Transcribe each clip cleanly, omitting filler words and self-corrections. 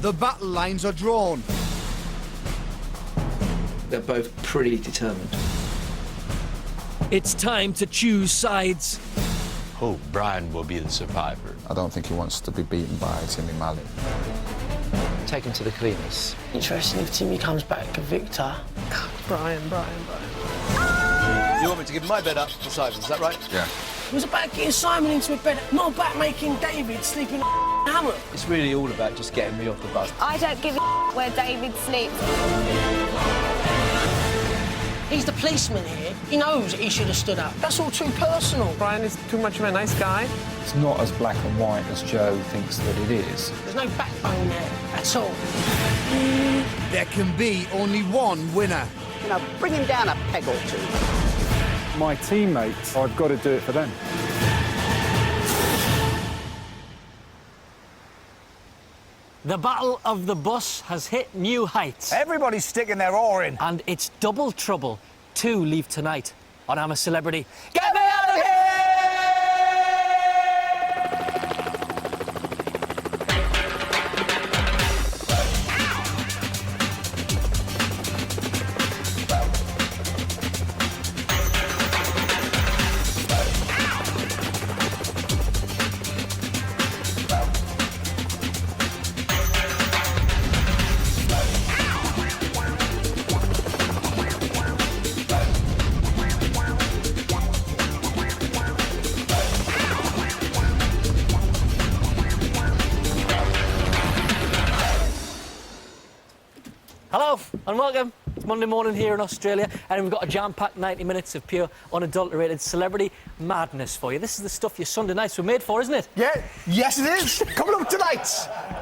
The battle lines are drawn. They're both pretty determined. It's time to choose sides. Oh, Brian will be the survivor. I don't think he wants to be beaten by Timmy Mallett. Take him to the cleaners. Interesting if Timmy comes back a victor. Brian. You want me to give my bed up for Simon, is that right? Yeah. It was about getting Simon into a bed, not about making David sleep in a hammock. It's really all about just getting me off the bus. I don't give a where David sleeps. He's the policeman here. He knows he should have stood up. That's all too personal. Brian is too much of a nice guy. It's not as black and white as Joe thinks that it is. There's no backbone there at all. There can be only one winner. You know, bring him down a peg or two. My teammates, I've got to do it for them. The Battle of the Bus has hit new heights. Everybody's sticking their oar in. And it's double trouble. 2 leave tonight on I'm a Celebrity. Get me out of here! Hello and welcome. It's Monday morning here in Australia and we've got a jam-packed 90 minutes of pure, unadulterated celebrity madness for you. This is the stuff your Sunday nights were made for, isn't it? Yeah, yes it is. Coming up tonight,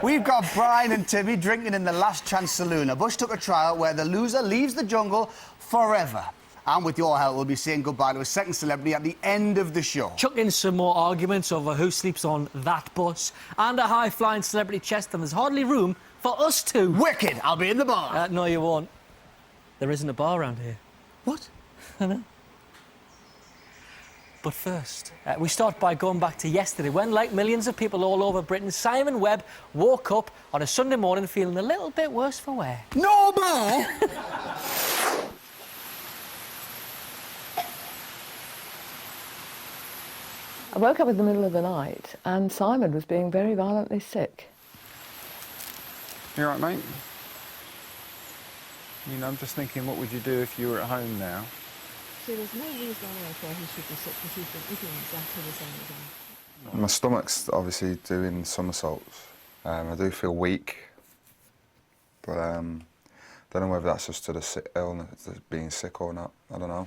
we've got Brian and Timmy drinking in the Last Chance Saloon. A bush took a trial where the loser leaves the jungle forever. And with your help, we'll be saying goodbye to a second celebrity at the end of the show. Chuck in some more arguments over who sleeps on that bus and a high-flying celebrity chest, and there's hardly room for us two. Wicked! I'll be in the bar. No, you won't. There isn't a bar around here. What? I know. But first, we start by going back to yesterday when, like millions of people all over Britain, Simon Webb woke up on a Sunday morning feeling a little bit worse for wear. No bar? I woke up in the middle of the night and Simon was being very violently sick. You all right, mate? You know, I'm just thinking, what would you do if you were at home now? See, there's no reason on earth why he should be sick because he's been eating exactly the same as I. My stomach's obviously doing somersaults. I do feel weak, but don't know whether that's just to the illness, being sick or not. I don't know.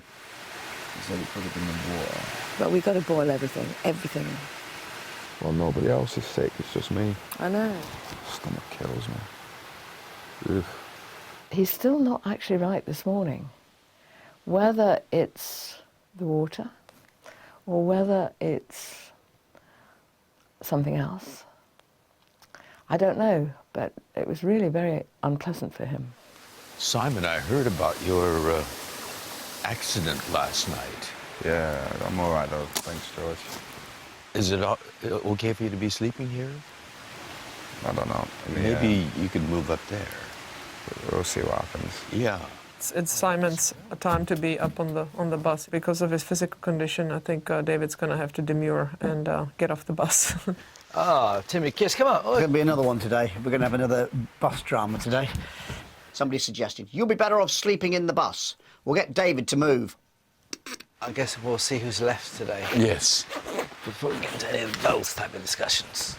He said it could have been the water. But we've got to boil everything. Well, nobody else is sick, it's just me. I know. Stomach kills me. Ugh. He's still not actually right this morning. Whether it's the water or whether it's something else, I don't know, but it was really very unpleasant for him. Simon, I heard about your accident last night. Yeah, I'm all right, though. Thanks, George. Is it okay for you to be sleeping here? I don't know. Maybe you could move up there. We'll see what happens. Yeah. It's Simon's time to be up on the bus. Because of his physical condition, I think David's going to have to demur and get off the bus. Timmy, kiss, come on. There's going to be another one today. We're going to have another bus drama today. Somebody suggested, you'll be better off sleeping in the bus. We'll get David to move. I guess we'll see who's left today. Yes. Before we get into any of those type of discussions.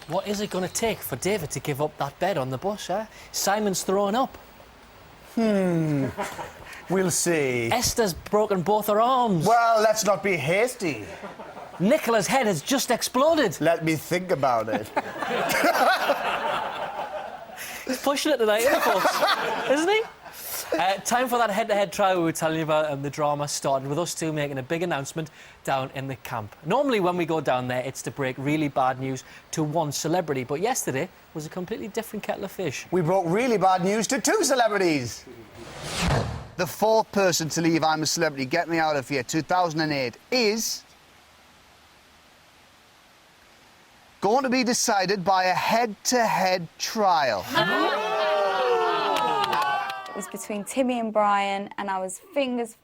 What is it going to take for David to give up that bed on the bus, eh? Simon's throwing up. We'll see. Esther's broken both her arms. Well, let's not be hasty. Nicola's head has just exploded. Let me think about it. He's pushing it tonight, isn't he, folks? Isn't he? Time for that head-to-head trial we were telling you about, and the drama started with us two making a big announcement down in the camp. Normally when we go down there, it's to break really bad news to one celebrity, but yesterday was a completely different kettle of fish. We broke really bad news to 2 celebrities. The 4th person to leave I'm a Celebrity, Get Me Out of Here 2008 is going to be decided by a head-to-head trial. It was between Timmy and Brian, and I was fingers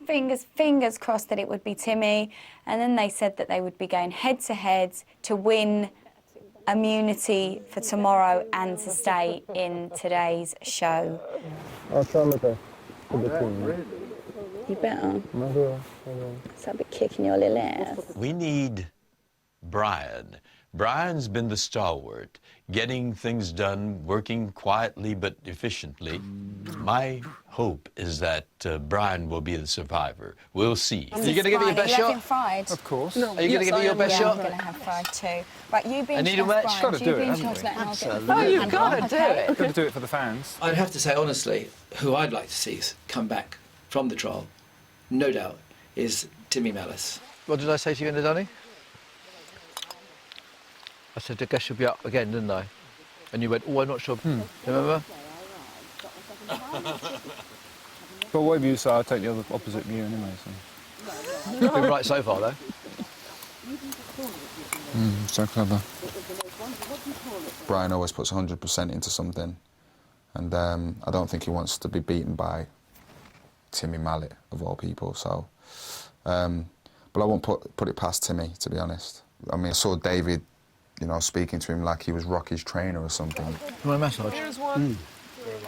crossed that it would be Timmy. And then they said that they would be going head-to-head to win immunity for tomorrow and to stay in today's show. I'll try my best for the team. You better. I will. So I'll be kicking your little ass. We need Brian. Brian's been the stalwart, getting things done, working quietly but efficiently. My hope is that Brian will be the survivor. We'll see. Are you going to give it your best shot? Fried. Of course. Are you going to give it your best Yeah, shot? I'm going to have fried too. Right, you being Needle chef, match? Brian. Gotta You do it, being haven't we? chocolate, and I'll get the Absolutely. Oh, you've and got I'll- to do okay. it. Got to do it for the fans. I'd have to say, honestly, who I'd like to see is come back from the trial, no doubt, is Timmy Malice. What did I say to you in the Donny? I said, I guess you'll be up again, didn't I? And you went, oh, I'm not sure. Remember? But whatever you say, I'll take the opposite view anyway. So. You've been right so far, though. So clever. Brian always puts 100% into something, and I don't think he wants to be beaten by Timmy Mallet, of all people. So, but I won't put it past Timmy, to be honest. I mean, I saw David, you know, speaking to him like he was Rocky's trainer or something. You want a massage? Here's one.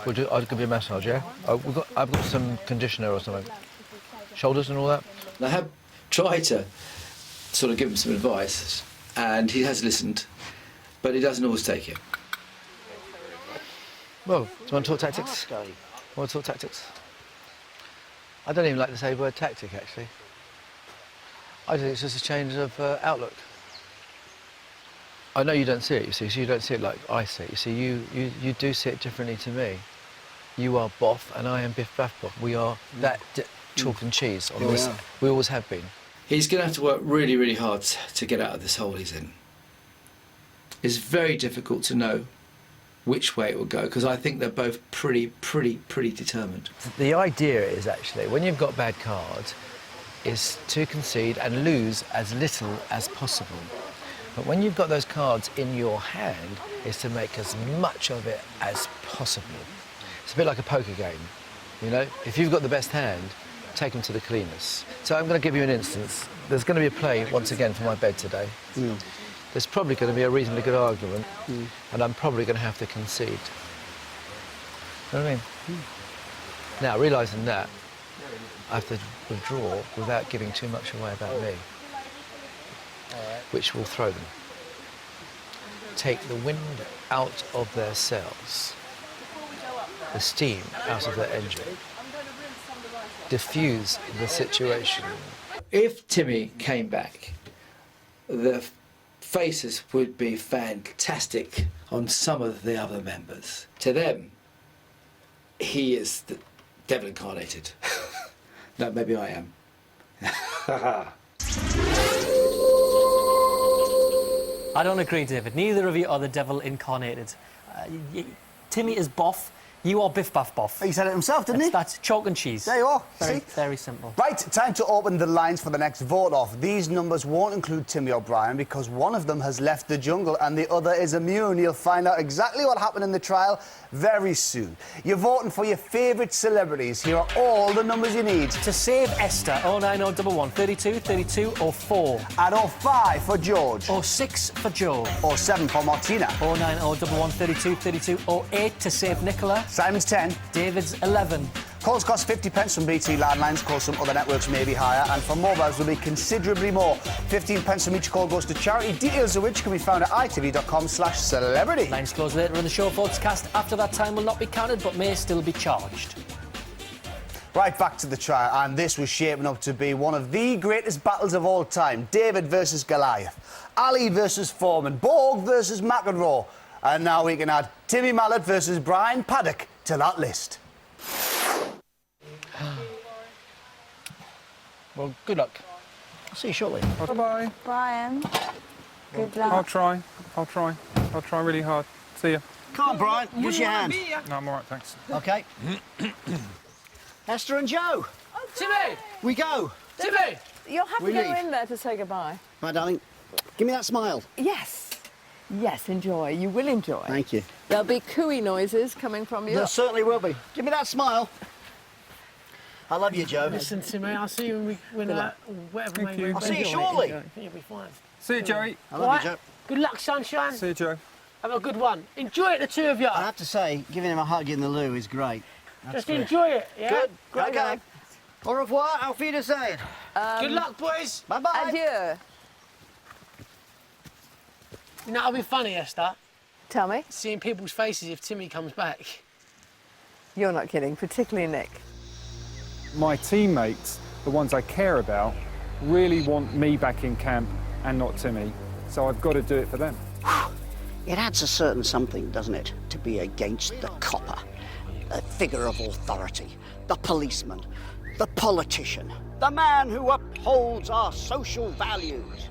I'll give you a massage, yeah? I've got some conditioner or something. Shoulders and all that. And I have tried to sort of give him some advice, and he has listened, but he doesn't always take it. Well, do you want to talk tactics? Want to talk tactics? I don't even like to say the word tactic, actually. I think it's just a change of outlook. I know you don't see it, you see, so you don't see it like I see it. You see, you do see it differently to me. You are Boff and I am Biff Baff Boff. We are that chalk and cheese on this. We always have been. He's going to have to work really, really hard to get out of this hole he's in. It's very difficult to know which way it will go, because I think they're both pretty determined. The idea is actually, when you've got bad cards, is to concede and lose as little as possible. But when you've got those cards in your hand, is to make as much of it as possible. It's a bit like a poker game, you know? If you've got the best hand, take them to the cleaners. So I'm going to give you an instance. There's going to be a play, once again, for my bed today. There's probably going to be a reasonably good argument, and I'm probably going to have to concede. You know what I mean? Now, realising that, I have to withdraw without giving too much away about me, which will throw them. Take the wind out of their sails, the steam out of their engine, diffuse the situation. If Timmy came back, the faces would be fantastic on some of the other members. To them, he is the devil incarnated. No, maybe I am. I don't agree, David. Neither of you are the devil incarnated. Timmy is Boff. You are Biff Baff Boff. He said it himself, didn't he? That's chalk and cheese. There you are. Very, See? very simple. Right, time to open the lines for the next vote-off. These numbers won't include Timmy or Brian because one of them has left the jungle and the other is immune. You'll find out exactly what happened in the trial very soon. You're voting for your favourite celebrities. Here are all the numbers you need. To save Esther, 09011 32 32 04. At 05 for George. 06 for Joe. 07 for Martina. 09011 32 32 08 to save Nicola. Simon's 10. David's 11. Calls cost 50p from BT landlines, calls from other networks may be higher, and for mobiles will be considerably more. 15p from each call goes to charity, details of which can be found at itv.com/celebrity. Lines close later in the show. Votes cast after that time will not be counted but may still be charged. Right, back to the trial, and this was shaping up to be one of the greatest battles of all time. David versus Goliath, Ali versus Foreman, Borg versus McEnroe, and now we can add Timmy Mallet versus Brian Paddock to that list. Well, good luck. I'll see you shortly. Bye-bye. Brian, good luck. I'll try. I'll try really hard. See ya. Come on, Brian. What's your hand? No, I'm all right, thanks. OK. Esther and Joe. Timmy! We go. Timmy! You'll have We to go leave. in there to say goodbye. Right, darling. Give me that smile. Yes. Yes, enjoy. You will enjoy. Thank you. There'll be cooey noises coming from you. There certainly will be. Give me that smile. I love you, Joe. Listen to me. I'll see you when whatever. Thank you. I'll see you shortly. I think you'll be fine. See you, Joey. I love you, Joe. Good luck, sunshine. See you, Joe. Have a good one. Enjoy it, the two of you. I have to say, giving him a hug in the loo is great. Just enjoy it, yeah? Good. Great Okay. guy. Au revoir. Auf Wiedersehen. Good luck, boys. Bye-bye. Adieu. You know what'll be funny, Esther? Tell me. Seeing people's faces if Timmy comes back. You're not kidding, particularly Nick. My teammates, the ones I care about, really want me back in camp and not Timmy. So I've got to do it for them. It adds a certain something, doesn't it, to be against the copper, the figure of authority, the policeman, the politician, the man who upholds our social values.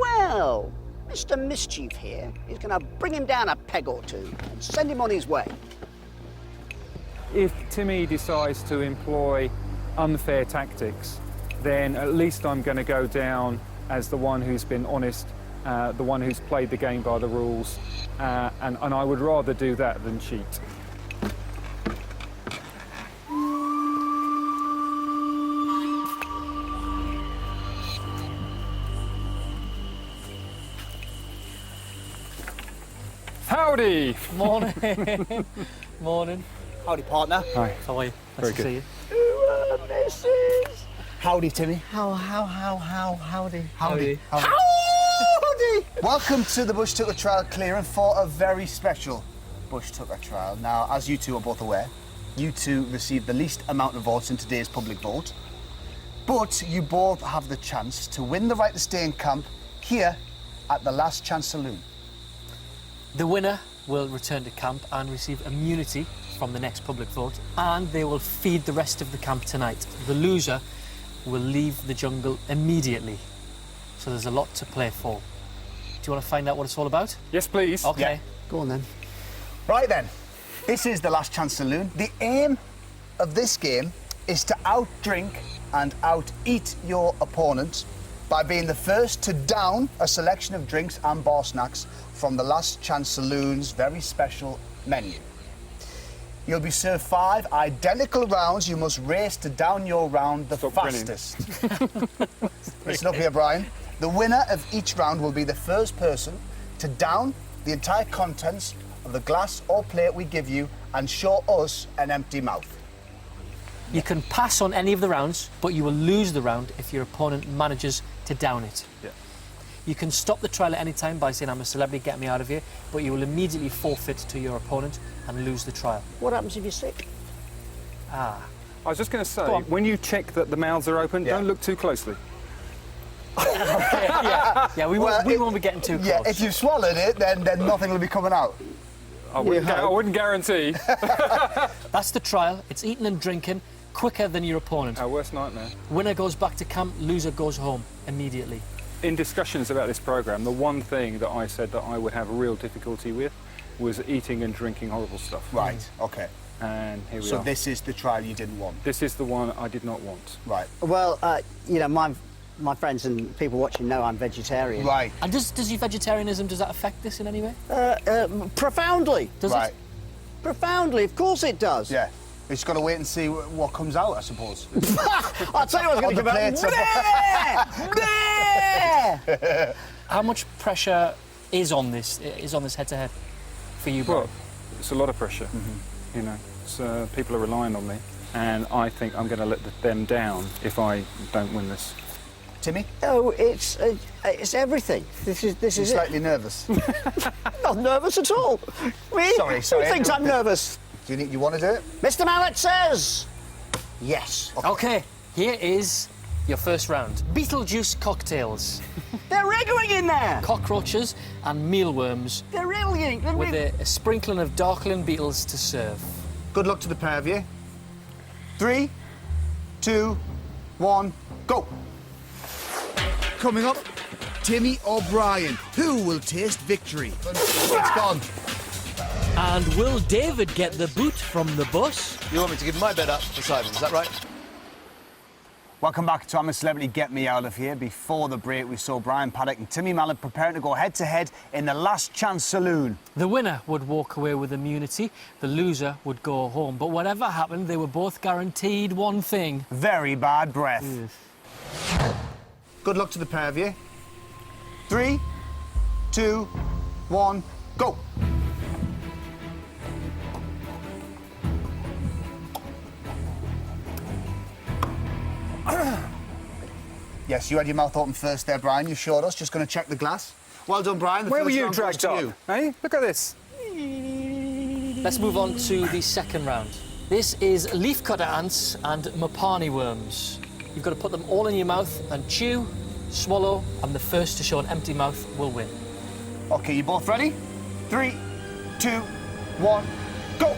Well, Mr. Mischief here is going to bring him down a peg or two and send him on his way. If Timmy decides to employ unfair tactics, then at least I'm going to go down as the one who's been honest, the one who's played the game by the rules, and I would rather do that than cheat. Howdy! Morning. Morning. Howdy, partner. Hi. How are you? Nice Very to good. see you. Mrs. Howdy, Timmy. Howdy. Howdy. Welcome to the Bush Tucker Trial clearing for a very special Bush Tucker Trial. Now, as you two are both aware, you two received the least amount of votes in today's public vote, but you both have the chance to win the right to stay in camp here at the Last Chance Saloon. The winner will return to camp and receive immunity from the next public vote, and they will feed the rest of the camp tonight. The loser will leave the jungle immediately. So there's a lot to play for. Do you want to find out what it's all about? Yes, please. Okay. Yeah. Go on then. Right then, this is the Last Chance Saloon. The aim of this game is to out-drink and out-eat your opponent by being the first to down a selection of drinks and bar snacks from the Last Chance Saloon's very special menu. You'll be served 5 identical rounds. You must race to down your round the fastest. Listen up here, Brian. The winner of each round will be the first person to down the entire contents of the glass or plate we give you and show us an empty mouth. You can pass on any of the rounds, but you will lose the round if your opponent manages to down it. Yeah. You can stop the trial at any time by saying, I'm a celebrity, get me out of here, but you will immediately forfeit to your opponent and lose the trial. What happens if you're sick? Ah. I was just going to say, Go on. when you check that the mouths are open, don't look too closely. Yeah, we won't be getting too close. Yeah, if you've swallowed it, then nothing will be coming out. I wouldn't guarantee. That's the trial. It's eating and drinking quicker than your opponent. Our worst nightmare. Winner goes back to camp, loser goes home immediately. In discussions about this programme, the one thing that I said that I would have real difficulty with was eating and drinking horrible stuff. Right, okay. And here we So are. this is the trial you didn't want? This is the one I did not want. Right. Well, you know, my friends and people watching know I'm vegetarian. Right. And does your vegetarianism, does that affect this in any way? Profoundly. Does Right. it? Profoundly, of course it does. Yeah. We've just got to wait and see what comes out, I suppose. I'll tell you what's going to come out. How much pressure is on this head-to-head for you, Brian? Well, it's a lot of pressure. You know, so people are relying on me, and I think I'm going to let them down if I don't win this. Timmy? Oh, it's everything. This is You're it. slightly nervous. Not nervous at all. Me? Sorry. Who thinks I'm nervous? Do you think you want to do it? Mr. Mallet says yes. Okay, here is your first round. Beetlejuice cocktails. They're wriggling in there. Cockroaches and mealworms They're wriggling. with a sprinkling of darkling beetles to serve. Good luck to the pair of you. 3, 2, 1, go. Coming up, Timmy O'Brien. Who will taste victory? It's gone. And will David get the boot from the bus? You want me to give my bed up for Simon, is that right? Welcome back to I'm a Celebrity, Get Me Out of Here. Before the break, we saw Brian Paddock and Timmy Mallett preparing to go head-to-head in the Last Chance Saloon. The winner would walk away with immunity, the loser would go home. But whatever happened, they were both guaranteed one thing. Very bad breath. Yes. Good luck to the pair of you. 3, 2, 1, go. Yes, you had your mouth open first there, Brian. You showed us. Just going to check the glass. Well done, Brian. The Where were first you round goes dragged to up? you. Hey, look at this. Let's move on to the second round. This is leafcutter ants and Mopani worms. You've got to put them all in your mouth and chew, swallow, and the first to show an empty mouth will win. OK, you both ready? 3, 2, 1, go.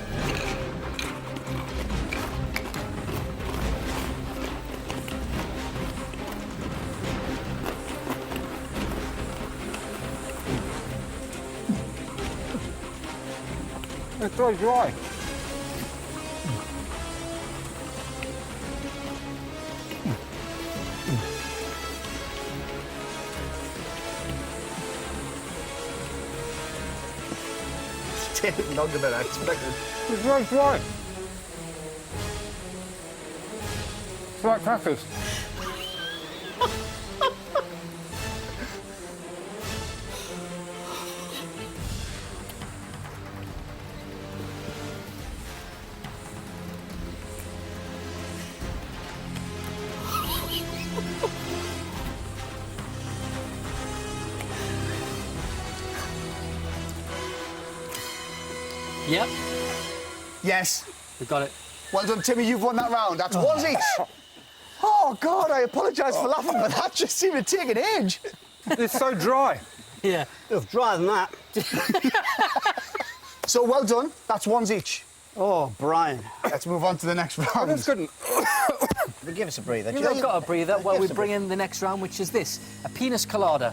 It's so dry. It's taking longer than I expected. It's so dry. It's like crackers. Yep, Yes. we got it. Well done, Timmy. You've won that round. That's one each. Oh, God, I apologise for laughing, but that just seemed to take an age. It's so dry. Yeah. It's drier than that. So, well done. That's ones each. Oh, Brian. Let's move on to the next round. That's good. Give us a breather. You've got a breather. Well, we bring in the next round, which is this, a penis colada.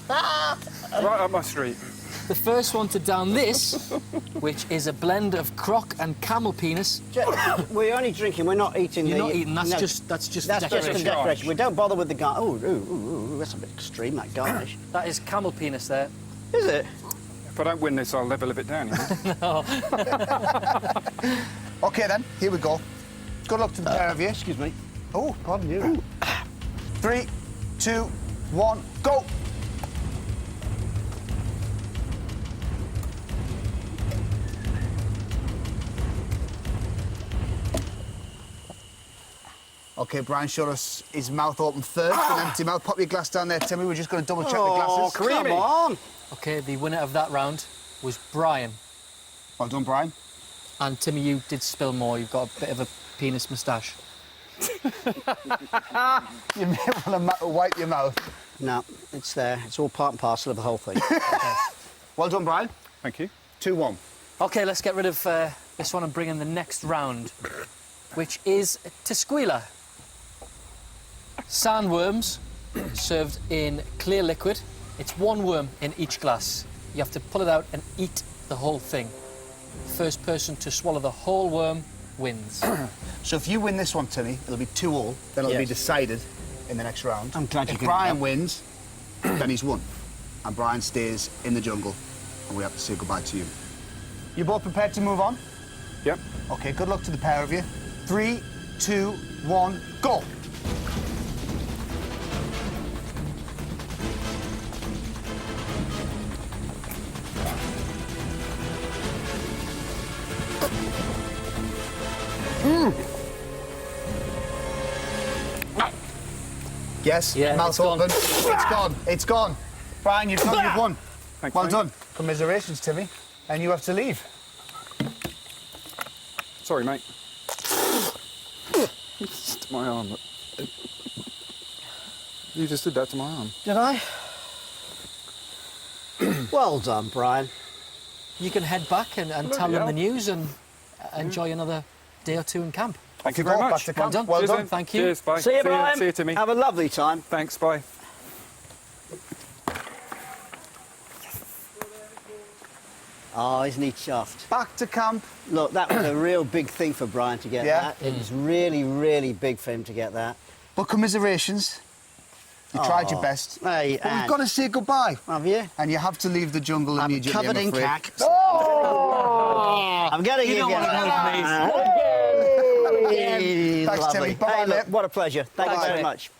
Right up my street. The first one to down this, which is a blend of croc and camel penis. We're only drinking, we're not eating. You're the... not eating, that's no, just That's just decoration. for decoration. We don't bother with the garnish. Oh, that's a bit extreme, that garnish. That is camel penis there. Is it? If I don't win this, I'll level it down. You know? OK, then. Here we go. Good luck to the pair of you. Excuse me. Oh, pardon you. 3, 2, 1, go. OK, Brian showed us his mouth open first, an empty mouth. Pop your glass down there, Timmy. We're just going to double-check the glasses. Come on. OK, the winner of that round was Brian. Well done, Brian. And Timmy, you did spill more. You've got a bit of a penis moustache. You may want to wipe your mouth. No, it's there. It's all part and parcel of the whole thing. Well done, Brian. Thank you. 2-1. OK, let's get rid of this one and bring in the next round, which is Tesquila. Sandworms served in clear liquid. It's one worm in each glass. You have to pull it out and eat the whole thing. First person to swallow the whole worm wins. So if you win this one, Timmy, it'll be 2-2. Then it'll be Yes. decided in the next round. I'm glad you If gave me Brian that. wins, then he's won. And Brian stays in the jungle, and we have to say goodbye to you. You both prepared to move on? Yep. OK, good luck to the pair of you. 3, 2, 1, go. Yes, Yeah, mouth it's gone. open. It's gone. It's gone. Brian, you've won. Thanks, Well mate. done. Commiserations, Timmy. And you have to leave. Sorry, mate. It's my arm. You just did that to my arm. Did I? Well done, Brian. You can head back and tell them hell. the news and enjoy another day or two in camp. Thank you Off very go, back much. to Well camp. done. Well Cheers, done. then. Thank you. Cheers, bye. See you, Brian. See you, Timmy. Have a lovely time. Thanks, bye. Oh, isn't he chuffed? Back to camp. Look, that was a real big thing for Brian to get Yeah. that. It was really, really big for him to get that. But commiserations. You tried your best. Hey, but we've Anne. got to say goodbye. Have you? And you have to leave the jungle I'm immediately, covered I'm in afraid. cack. Oh! I'm going to give you... don't want to go, Hey, Thanks, lovely. Timmy. Bye-bye, Hey, look, mate. what a pleasure. Thank you Bye, very mate. much.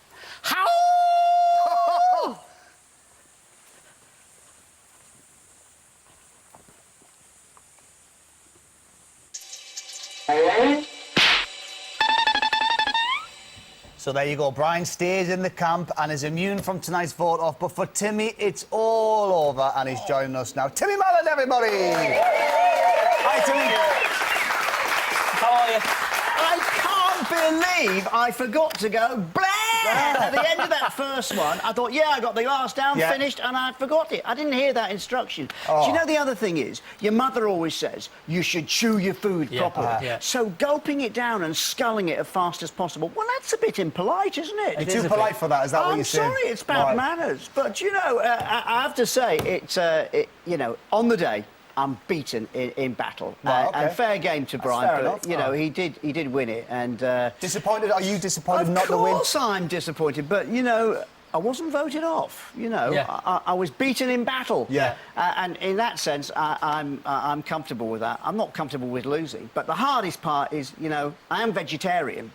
So there you go. Brian stays in the camp and is immune from tonight's vote off. But for Timmy, it's all over, and he's joining us now. Timmy Mallon, everybody! Hi, Timmy. How are you? I can't believe I forgot to go blah at the end of that first one. I thought, yeah, I got the last down Yeah. finished, and I forgot it. I didn't hear that instruction. Oh. Do you know the other thing is, your mother always says you should chew your food properly. Yeah. So gulping it down and sculling it as fast as possible, well, that's a bit impolite, isn't it? You're too polite for that, is that what you're saying? I'm sorry, it's bad Right. manners. But, you know, I have to say, it's, you know, on the day, I'm beaten in battle. Right, okay. And fair game to Brian. fair But, enough. you know, Oh. he did win it. And Disappointed? Are you disappointed not to win? Of course I'm disappointed, but, you know, I wasn't voted off, you know. Yeah. I was beaten in battle. Yeah. And in that sense, I'm comfortable with that. I'm not comfortable with losing. But the hardest part is, you know, I am vegetarian,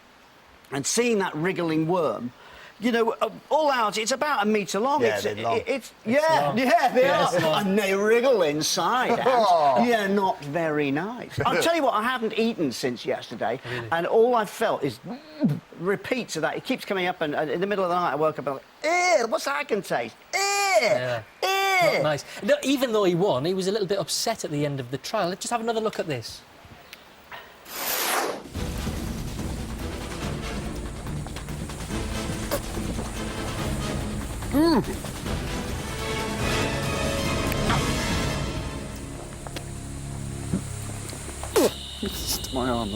and seeing that wriggling worm, you know, all out, it's about a metre long. Yeah, they're long. Yeah, they Yeah, it's are. long. And they wriggle inside. Oh. And yeah, not very nice. I'll tell you what, I haven't eaten since yesterday, and all I've felt is repeats of that. It keeps coming up, and in the middle of the night I woke up and I'm like, ew, what's that I can taste? Ew, Yeah. Not nice. No, even though he won, he was a little bit upset at the end of the trial. Let's just have another look at this. To my arm.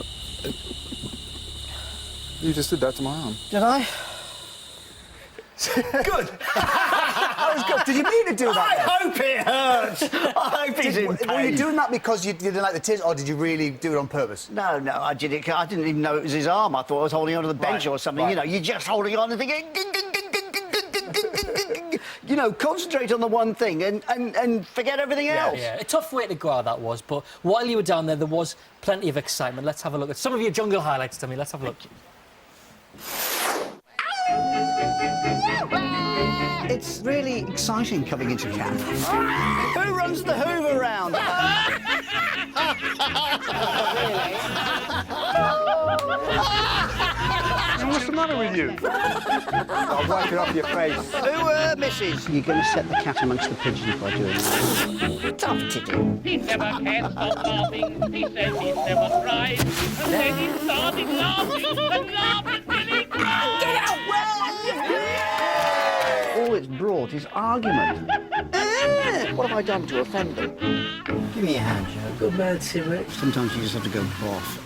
You just did that to my arm. Did I? Good. That was good. Did you mean to do that? I hope it hurts. I hope he's in Were you pain. doing that because you didn't like the taste, or did you really do it on purpose? No, I did it. I didn't even know it was his arm. I thought I was holding onto the bench Right, or something. right. You know, you're just holding on and thinking, you know, concentrate on the one thing and forget everything else. Yeah, a tough way to go out that was, but while you were down there was plenty of excitement. Let's have a look at some of your jungle highlights, Timmy. Let's have a look. It's really exciting coming into camp. Who runs the Hoover round? What's the matter with you? I'll wipe it off your face. Who misses? You're going to set the cat amongst the pigeons by doing that. Tough to do. He never had stop laughing. He said he never tried. And then he started laughing and laughing till he cried. Get out! All it's brought is argument. What have I done to offend them? Give me a hand, Joe. Good man, Timmy. Sometimes you just have to go boff.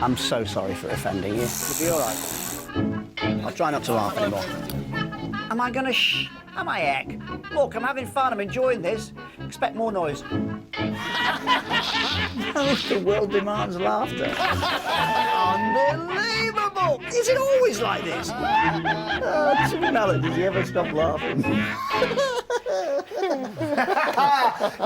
I'm so sorry for offending you. You'll be all right. I'll try not to laugh anymore. Am I gonna shh? Am I, heck? Look, I'm having fun. I'm enjoying this. Expect more noise. No, the world demands laughter. Unbelievable! Is it always like this? Timmy Mallon, did you ever stop laughing?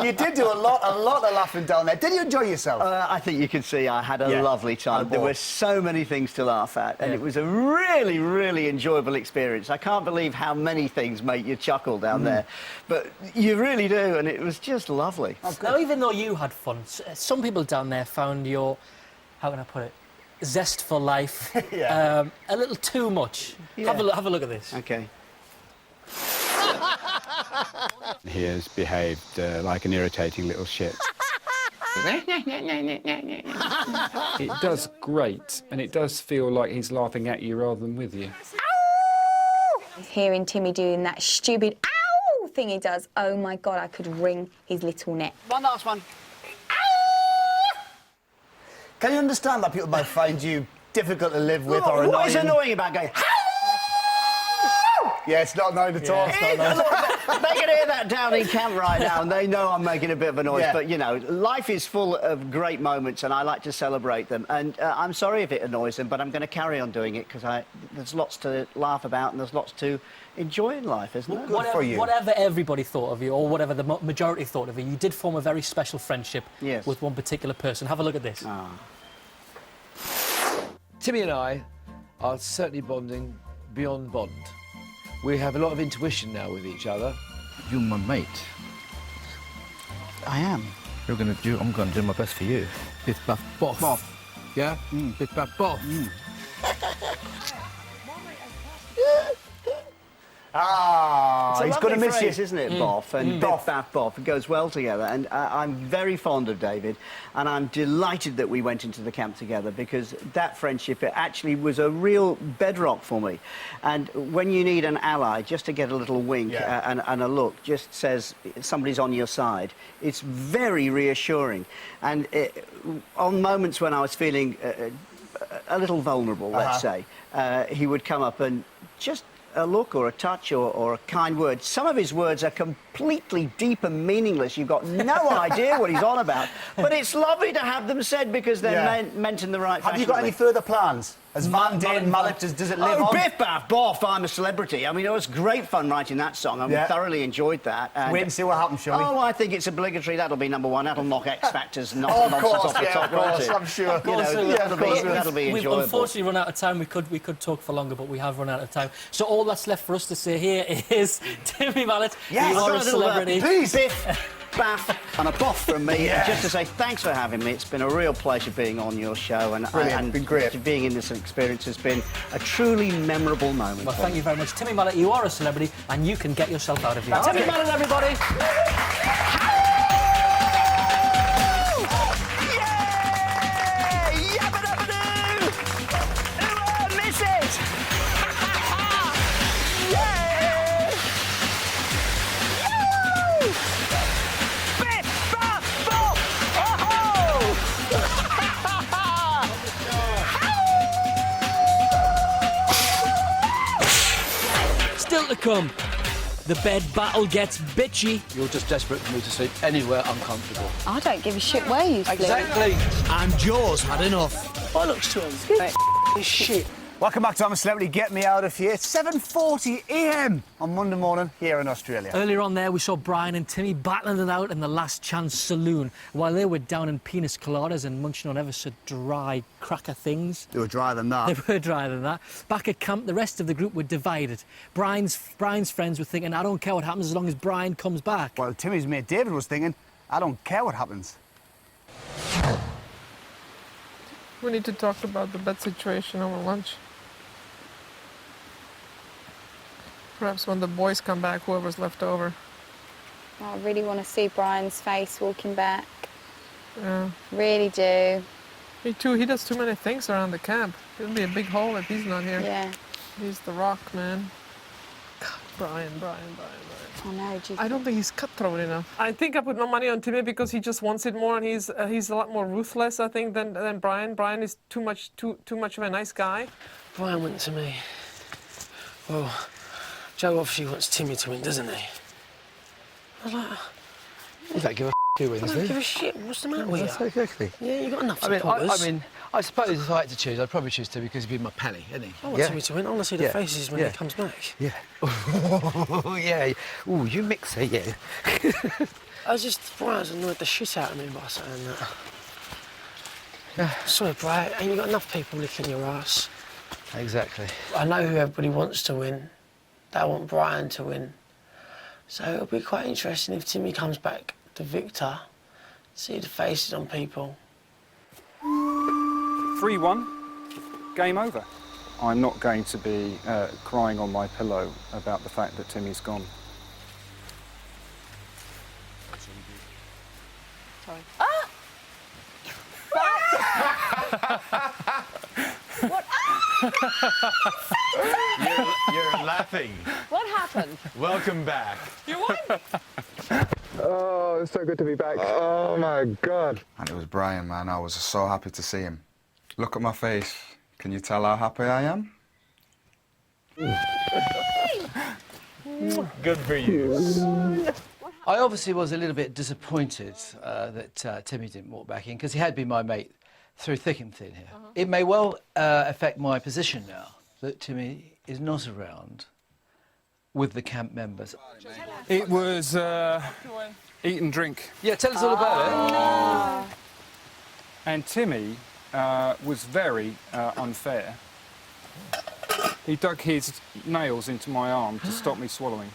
You did do a lot of laughing down there. Did you enjoy yourself? I think you can see I had a Yeah, lovely had a time. There ball. were so many things to laugh at, and it was a really, really enjoyable experience. I can't believe how many things make you chuckle down there, but you really do, and it was just lovely. Now, even though you had fun, some people down there found your, how can I put it, zest for life Yeah. a little too much. Yeah. Have a look at this. Okay. He has behaved like an irritating little shit. It does grate, and it does feel like he's laughing at you rather than with you. Hearing Timmy doing that stupid ow thing he does, oh my God, I could wring his little neck. One last one. Can you understand that people might find you difficult to live with or What is annoying? annoying about going? Yeah, it's not annoying at all. It's not annoying. They can hear that down in camp right now, and they know I'm making a bit of a noise. Yeah. But, you know, life is full of great moments, and I like to celebrate them. And I'm sorry if it annoys them, but I'm going to carry on doing it because there's lots to laugh about and there's lots to enjoy in life, isn't there? Good for you. Whatever everybody thought of you, or whatever the majority thought of you, you did form a very special friendship with one particular person. Have a look at this. Timmy and I are certainly bonding beyond bond. We have a lot of intuition now with each other. You're my mate. I am. I'm going to do my best for you. Biff, baff, boff. Boff. Yeah? Biff, baff, boff. It's he's a going to lovely miss phrase, you. isn't it, Boff? And Biff, Baff, Boff. It goes well together. And I'm very fond of David, and I'm delighted that we went into the camp together because that friendship, it actually was a real bedrock for me. And when you need an ally, just to get a little wink and a look, just says somebody's on your side, it's very reassuring. And on moments when I was feeling a little vulnerable, let's say, he would come up and just a look or a touch or a kind word. Some of his words are completely deep and meaningless. You've got no idea what he's on about. But it's lovely to have them said because they're meant in the right fashion. Have you got any further plans? As Van Dane Mallet, does it live on? Biff, Baff, Boff, I'm a Celebrity. I mean, it was great fun writing that song. I thoroughly enjoyed that. Wait and see what happens, shall we? Oh, I think it's obligatory. That'll be number one. That'll knock X Factor's nonsense off the top, of course, won't it? I'm sure. You know, that'll be We've enjoyable. unfortunately run out of time. We could talk for longer, but we have run out of time. So all that's left for us to say here is Timmy Mallet, you are a celebrity. Please, Biff, Baff, and a boff from me. Just to say thanks for having me. It's been a real pleasure being on your show, and been great. Being in this experience has been a truly memorable moment. Well, thank you very much, Timmy Mallet. You are a celebrity, and you can get yourself out of here. Okay. Timmy Mallet, everybody. Still to come, the bed battle gets bitchy. You're just desperate for me to sleep anywhere uncomfortable. I don't give a shit where you sleep. Exactly. And Jaws had enough. I looks to him. This shit. Welcome back to I'm a Celebrity, Get Me Out of Here. It's 7:40 a.m. on Monday morning here in Australia. Earlier on there, we saw Brian and Timmy battling it out in the Last Chance Saloon while they were down in penis coladas and munching on ever so dry cracker things. They were drier than that. They were drier than that. Back at camp, the rest of the group were divided. Brian's friends were thinking, I don't care what happens as long as Brian comes back. Well, Timmy's mate David was thinking, I don't care what happens. We need to talk about the bed situation over lunch. Perhaps when the boys come back, whoever's left over. I really want to see Brian's face walking back. Yeah. Really do. Me too. He does too many things around the camp. It'll be a big hole if he's not here. Yeah. He's the rock, man. God, Brian. I know, I don't think he's cutthroat enough. I think I put my money on Timmy because he just wants it more, and he's a lot more ruthless, I think, than Brian. Brian is too much of a nice guy. Brian went to me. Well, Joe obviously wants Timmy to win, doesn't he? I was like, You don't give a who wins, I do don't you? give a shit. What's the matter with you? That's exactly. Yeah, you got enough I mean, supporters. I suppose if I had to choose, I'd probably choose Timmy because he'd be my pally, isn't he? I want Timmy to win. I want to see the faces when he comes back. Yeah. Oh, yeah. Oh, you mix it, yeah. Brian's annoyed the shit out of me by saying that. Sorry, Brian, ain't you got enough people licking your ass? Exactly. I know who everybody wants to win. They want Brian to win. So it'll be quite interesting if Timmy comes back the victor, see the faces on people. 3-1, game over. I'm not going to be crying on my pillow about the fact that Timmy's gone. Sorry. Ah! What? You're laughing. What happened? Welcome back. You won? Oh, it's so good to be back. Oh, my God. And it was Brian, man. I was so happy to see him. Look at my face. Can you tell how happy I am? Good for you. I obviously was a little bit disappointed that Timmy didn't walk back in, because he had been my mate through thick and thin here. It may well affect my position now that Timmy is not around with the camp members. It was eat and drink. Yeah, tell us all about it. And Timmy was very unfair. He dug his nails into my arm to stop me swallowing.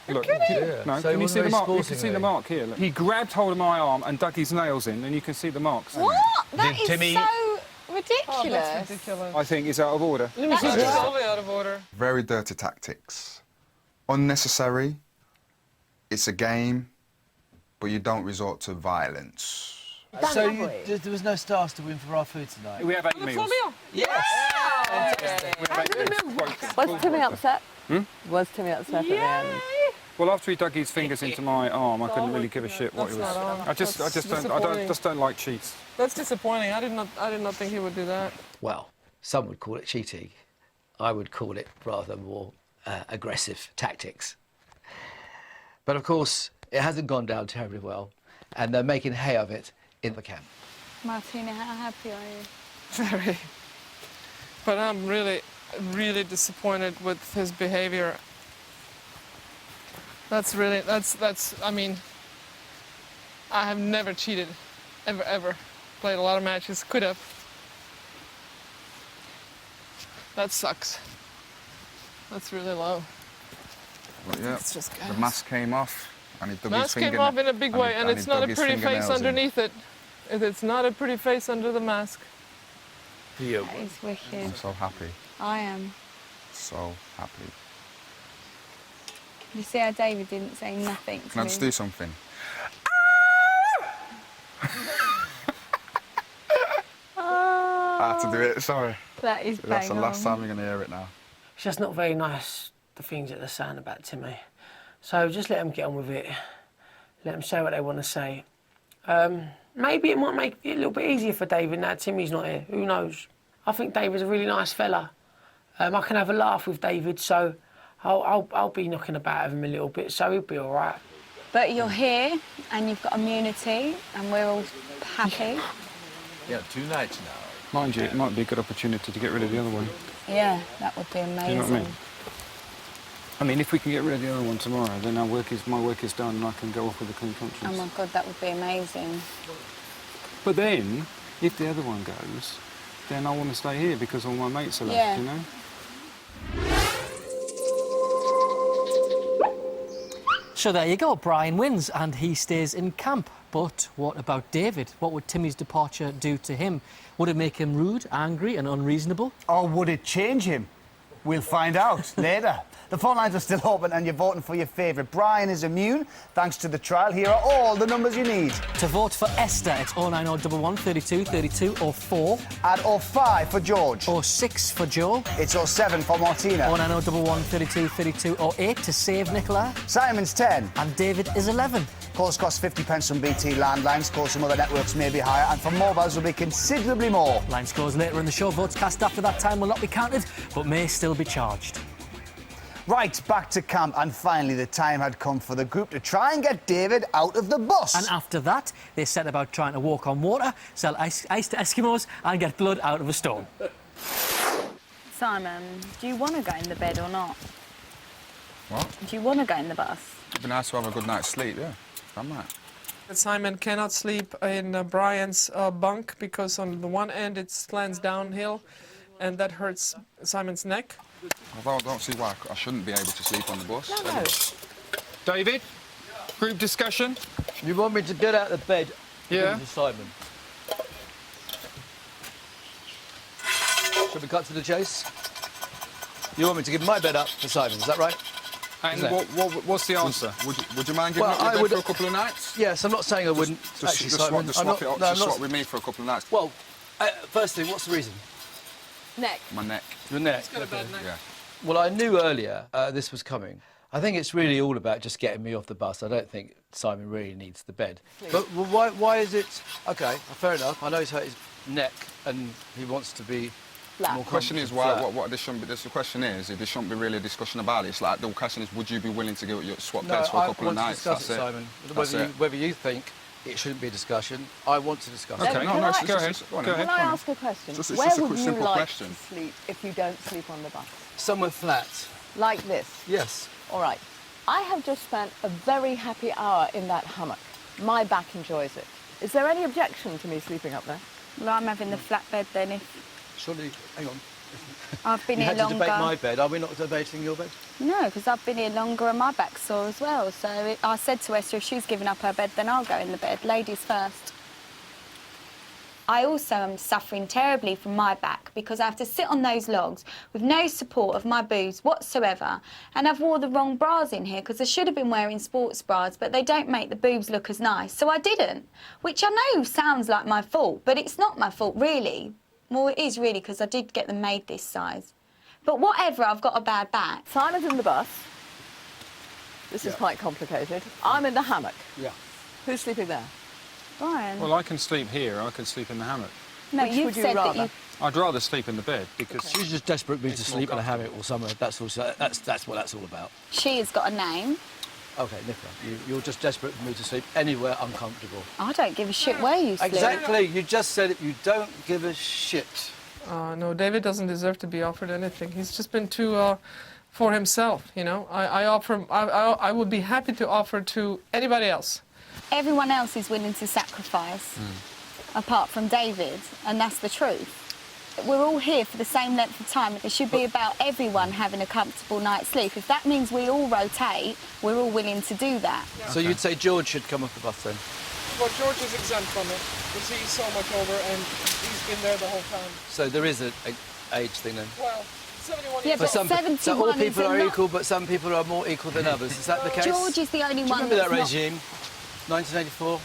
Look, no, So he can you see wasn't the very mark? You can sporting, see the really. mark here. Look. He grabbed hold of my arm and dug his nails in, and you can see the marks. What? That Did is Timmy- so ridiculous. Oh, that's ridiculous. I think it's out of order. Let me see. It's totally out of order. Very dirty tactics. Unnecessary. It's a game, but you don't resort to violence. So there was no stars to win for our food tonight? We have 8 The full meals. meal. Yes! Was Timmy upset? Was Timmy upset at the end? Well, after he dug his fingers into my arm, I couldn't really give a shit what he was. That's not on. I just don't like cheats. That's disappointing. I did not think he would do that. Well, some would call it cheating. I would call it rather more aggressive tactics. But of course, it hasn't gone down terribly well, and they're making hay of it in the camp. Martina, how happy are you? Very. But I'm really, really disappointed with his behavior. That's, I mean, I have never cheated, ever. Played a lot of matches, could have. That sucks. That's really low. But yeah, It's just the mask came off, and he dug his Mask finger. came off in a big way, and it's not a pretty face underneath it. It's not a pretty face under the mask. That is wicked. I'm so happy, I am. so happy. You see how David didn't say nothing to Can I me? just do something? I had to do it, sorry. That is That's the bang last on. time you're going to hear it now. It's just not very nice, the things that they're saying about Timmy. So just let them get on with it. Let them say what they want to say. Maybe it might make it a little bit easier for David now Timmy's not here. Who knows? I think David's a really nice fella. I can have a laugh with David, so I'll be knocking about with him a little bit, so he'll be all right. But you're here, and you've got immunity, and we're all happy. Yeah, 2 nights now. Mind you, it might be a good opportunity to get rid of the other one. Yeah, that would be amazing. Do you know what I mean? I mean, if we can get rid of the other one tomorrow, then my work is done and I can go off with a clean conscience. Oh my God, that would be amazing. But then, if the other one goes, then I want to stay here because all my mates are left, Yeah. you know? So there you go, Brian wins and he stays in camp. But what about David? What would Timmy's departure do to him? Would it make him rude, angry and unreasonable? Or would it change him? We'll find out later. The phone lines are still open and you're voting for your favourite. Brian is immune thanks to the trial. Here are all the numbers you need. To vote for Esther, it's 09011 32 32 or 4. Add 05 for George. Or 6 for Joe. It's 07 for Martina. 09011 32 32 or 8 to save Nicola. Simon's 10. And David is 11. Calls cost 50 pence on BT landlines. Calls from other networks may be higher, and for mobiles will be considerably more. Line scores later in the show. Votes cast after that time will not be counted, but may still be charged. Right, back to camp, and finally the time had come for the group to try and get David out of the bus. And after that, they set about trying to walk on water, sell ice to Eskimos, and get blood out of a stone. Simon, do you want to go in the bed or not? What? Do you want to go in the bus? It'd be nice to have a good night's sleep, yeah. I might. Simon cannot sleep in Brian's bunk because on the one end it slants downhill, and that hurts Simon's neck. Although I don't see why I shouldn't be able to sleep on the bus. No. David, group discussion? You want me to get out of bed? Yeah. To Simon. Should we cut to the chase? You want me to give my bed up for Simon, is that right? And Isn't it? what's the answer? Would you mind giving up your bed for a couple of nights? Yes, I'm not saying I wouldn't. Actually, Just Simon, swap I'm it up, not, no, I'm just not- swap with me for a couple of nights. Well, firstly, what's the reason? Neck. My neck. Your neck. He's got a bad neck. Yeah. Well, I knew earlier this was coming. I think it's really all about just getting me off the bus. I don't think Simon really needs the bed. But why is it... OK, fair enough. I know he's hurt his neck and he wants to be flat. The question is what this shouldn't be. The question is, there shouldn't be really a discussion about it. It's like the question is, would you be willing to give your swap beds for a couple of nights? I want to discuss it, Simon. Whether you think it shouldn't be a discussion, I want to discuss it. Okay, go ahead. Can I ask a question? It's Where just a would you simple like question. to sleep if you don't sleep on the bus? Somewhere flat. Like this? Yes. All right. I have just spent a very happy hour in that hammock. My back enjoys it. Is there any objection to me sleeping up there? Well, I'm having the flatbed then. Surely, hang on. I've been you here had longer. to debate my bed. Are we not debating your bed? No, because I've been here longer and my back's sore as well. So I said to Esther, if she's giving up her bed, then I'll go in the bed. Ladies first. I also am suffering terribly from my back because I have to sit on those logs with no support of my boobs whatsoever. And I've wore the wrong bras in here because I should have been wearing sports bras, but they don't make the boobs look as nice. So I didn't, which I know sounds like my fault, but it's not my fault, really. Well, it is really because I did get them made this size. But whatever, I've got a bad back. Simon's in the bus. This is quite complicated. I'm in the hammock. Yeah. Who's sleeping there? Brian. Well, I can sleep here. I can sleep in the hammock. No, Which you've would you said rather? that you... I'd rather sleep in the bed because She's just desperate for me to It's sleep in more a hammock or somewhere. That's what that's all about. She has got a name. Okay, Nicola, you're just desperate for me to sleep anywhere uncomfortable. I don't give a shit where you sleep. Exactly. You just said it. You don't give a shit. No, David doesn't deserve to be offered anything. He's just been too for himself, you know. I would be happy to offer to anybody else. Everyone else is willing to sacrifice, apart from David, and that's the truth. We're all here for the same length of time. It should be about everyone having a comfortable night's sleep. If that means we all rotate, we're all willing to do that. So you'd say George should come off the bus then? Well, George is exempt from it because he's so much over and he's been there the whole time. So there is an age thing then? Well, 71 Yeah, years but old. 71 so all people is a are lot. equal, but some people are more equal than others. Is that the case? George is the only Do you one remember that that's not- regime? 1984?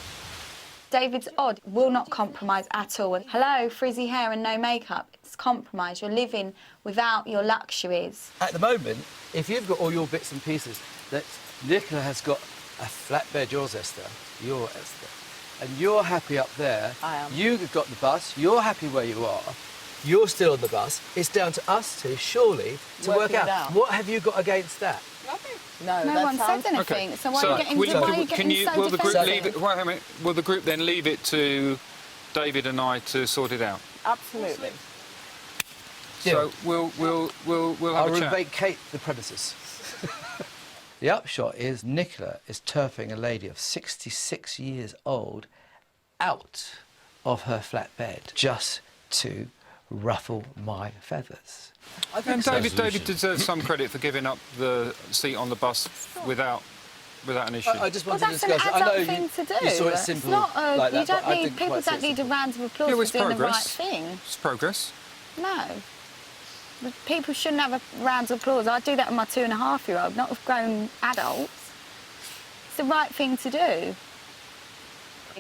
David's odd, will not compromise at all. Hello, frizzy hair and no makeup. It's compromise. You're living without your luxuries. At the moment, if you've got all your bits and pieces, that Nicola has got a flat bed, yours, Esther, your Esther, and you're happy up there. I am. You've got the bus, you're happy where you are, you're still on the bus. It's down to us two, surely, to work Working it out. out. What have you got against that? No, No that one sounds... said anything, so why So, are you getting, will why are you getting so will the group defensive? leave it? Wait a minute. Will the group then leave it to David and I to sort it out? Absolutely. So we'll have I'll a chat. vacate the premises. The upshot is Nicola is turfing a lady of 66 years old out of her flat bed just to ruffle my feathers. And David deserves some credit for giving up the seat on the bus without an issue. I just Well, wanted to that's an discuss. I know adult thing to do. you saw it It's simple not a, like that, you don't but I need, didn't people quite see don't it need a simple. round of applause Yeah, for it's doing the right progress. thing. It's progress. No. But people shouldn't have a round of applause. I do that with my 2.5-year-old, not with grown adults. It's the right thing to do.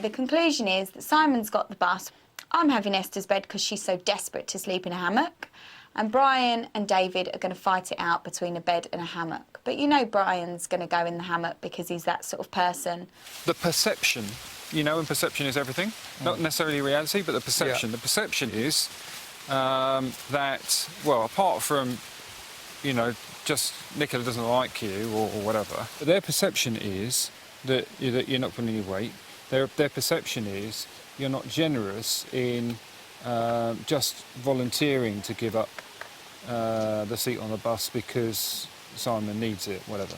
The conclusion is that Simon's got the bus. I'm having Esther's bed because she's so desperate to sleep in a hammock. And Brian and David are going to fight it out between a bed and a hammock. But you know Brian's going to go in the hammock because he's that sort of person. The perception, and perception is everything. Not necessarily reality, but the perception. Yeah. The perception is that, well, apart from, just Nicola doesn't like you or whatever, but their perception is that you're not putting any weight. Their perception is you're not generous in just volunteering to give up the seat on the bus because Simon needs it, whatever.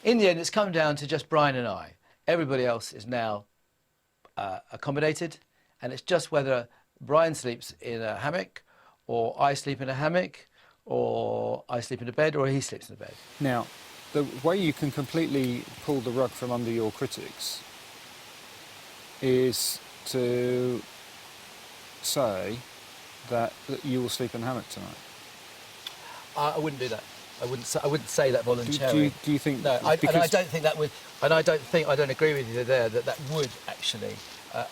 In the end, it's come down to just Brian and I. Everybody else is now accommodated, and it's just whether Brian sleeps in a hammock, or I sleep in a hammock, or I sleep in a bed, or he sleeps in a bed. Now, the way you can completely pull the rug from under your critics is to say that you will sleep in a hammock tonight. I wouldn't do that. I wouldn't say that voluntarily. Do you think? No, and I don't think that would. And I don't agree with you there that would actually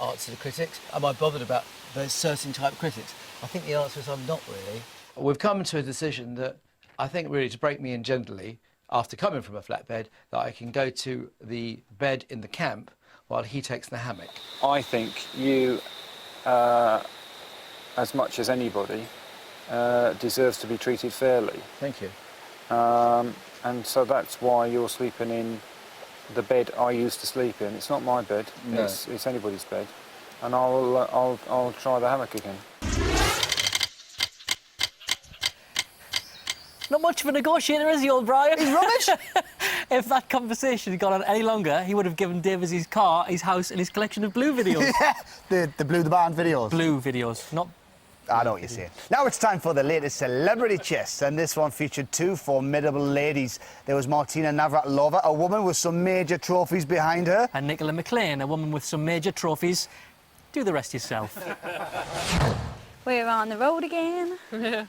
answer the critics. Am I bothered about those certain type of critics? I think the answer is I'm not really. We've come to a decision that I think really, to break me in gently, after coming from a flat bed, that I can go to the bed in the camp while he takes the hammock. I think you, as much as anybody, deserves to be treated fairly. Thank you. And so that's why you're sleeping in the bed I used to sleep in. It's not my bed. No. It's anybody's bed. And I'll try the hammock again. Not much of a negotiator, is he, old Brian? He's rubbish. If that conversation had gone on any longer, he would have given Davis his car, his house, and his collection of Blue videos. Yeah, the Blue the Barn videos. Blue videos, not... I know what you're saying. Now it's time for the latest celebrity chest, and this one featured two formidable ladies. There was Martina Navratilova, a woman with some major trophies behind her. And Nicola McLean, a woman with some major trophies. Do the rest yourself. We're on the road again. Yeah.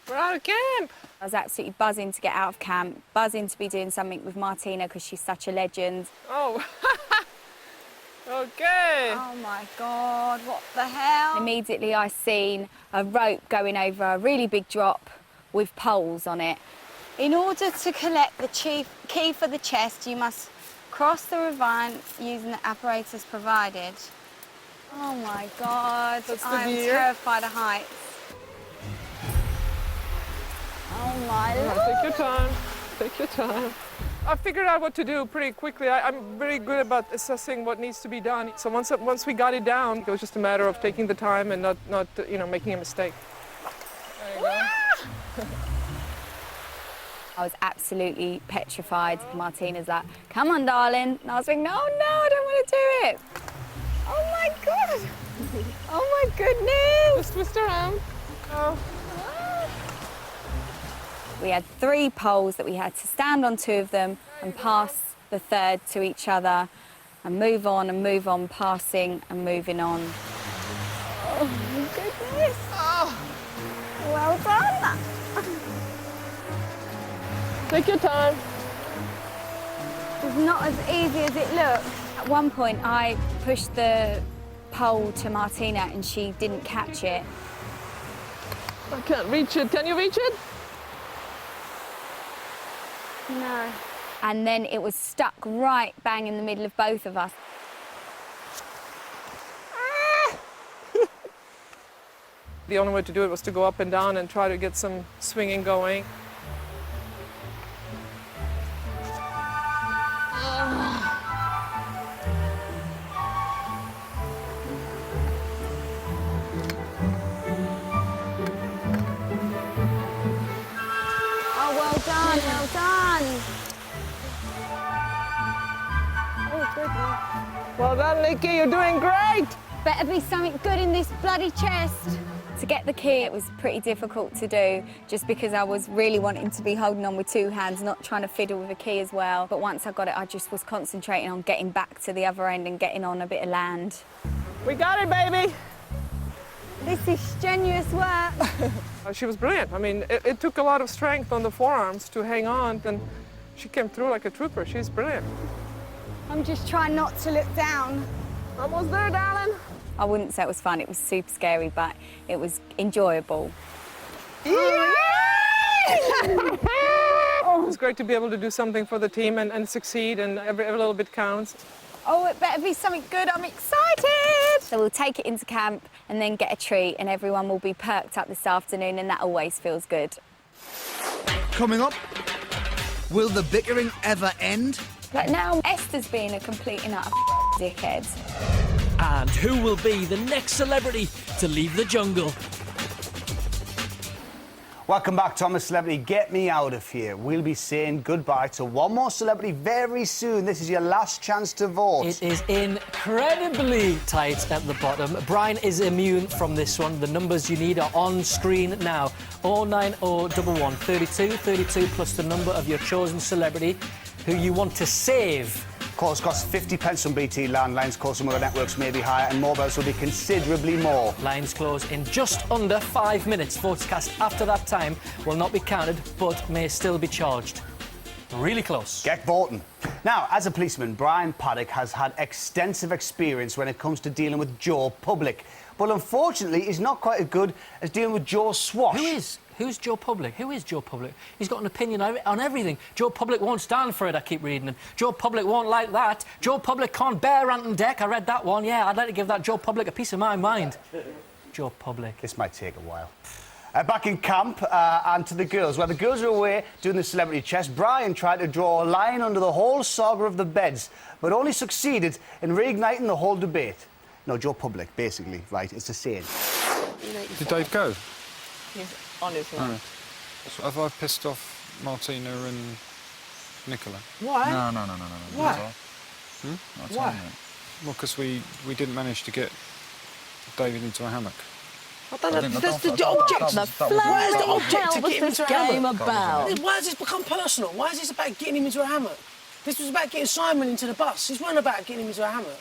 We're out of camp. I was absolutely buzzing to get out of camp, buzzing to be doing something with Martina because she's such a legend. Oh. Okay. Oh my God, what the hell? Immediately I seen a rope going over a really big drop with poles on it. In order to collect the key for the chest, you must cross the ravine using the apparatus provided. Oh my God, I'm terrified of heights. Oh my Lord. Take your time. Take your time. I figured out what to do pretty quickly. I'm very good about assessing what needs to be done. So once we got it down, it was just a matter of taking the time and not making a mistake. There you go. I was absolutely petrified. Martina's like, come on, darling. And I was like, no, I don't want to do it. Oh my God. Oh my goodness. Just twist around. Oh. We had 3 poles that we had to stand on 2 of them and pass the third to each other and move on, passing and moving on. Oh my goodness. Oh. Well done. Take your time. It's not as easy as it looks. At one point, I pushed the pole to Martina and she didn't catch it. I can't reach it. Can you reach it? No. And then it was stuck right bang in the middle of both of us. The only way to do it was to go up and down and try to get some swinging going. Well done. Oh, goodness. Well done, Nikki, you're doing great. Better be something good in this bloody chest. To get the key, it was pretty difficult to do, just because I was really wanting to be holding on with 2 hands, not trying to fiddle with the key as well. But once I got it, I just was concentrating on getting back to the other end and getting on a bit of land. We got it, baby. This is strenuous work. She was brilliant. I mean, it took a lot of strength on the forearms to hang on, and she came through like a trooper. She's brilliant. I'm just trying not to look down. Almost there, darling. I wouldn't say it was fun. It was super scary, but it was enjoyable. It's great to be able to do something for the team and succeed, and every little bit counts. Oh, it better be something good. I'm excited. So we'll take it into camp and then get a treat, and everyone will be perked up this afternoon, and that always feels good. Coming up, will the bickering ever end? But now Esther's being a complete and utter dickhead. And who will be the next celebrity to leave the jungle? Welcome back, Thomas Celebrity. Get me out of here. We'll be saying goodbye to one more celebrity very soon. This is your last chance to vote. It is incredibly tight at the bottom. Brian is immune from this one. The numbers you need are on screen now. 09011 32 32 plus the number of your chosen celebrity who you want to save. Calls cost 50 pence on BT landlines. Calls from other networks may be higher, and mobiles will be considerably more. Lines close in just under 5 minutes. Votes cast after that time will not be counted, but may still be charged. Really close. Get voting. Now, as a policeman, Brian Paddock has had extensive experience when it comes to dealing with Joe Public. But unfortunately, he's not quite as good as dealing with Joe Swash. Who is? Who's Joe Public? Who is Joe Public? He's got an opinion on everything. Joe Public won't stand for it, I keep reading it. Joe Public won't like that. Joe Public can't bear Ant and Dec. I read that one, yeah. I'd like to give that Joe Public a piece of my mind. Joe Public. This might take a while. Back in camp, and to the girls. While the girls are away doing the celebrity chest, Brian tried to draw a line under the whole saga of the beds, but only succeeded in reigniting the whole debate. No, Joe Public, basically, right? It's the same. Did Dave go? He's on his way. Oh. So have I pissed off Martina and Nicola? Why? No. Why? Why? Well, because we didn't manage to get David into a hammock. I don't know. That's the object. Why is the object to get him into a hammock? Why has this become personal? Why is this about getting him into a hammock? This was about getting Simon into the bus. This wasn't about getting him into a hammock.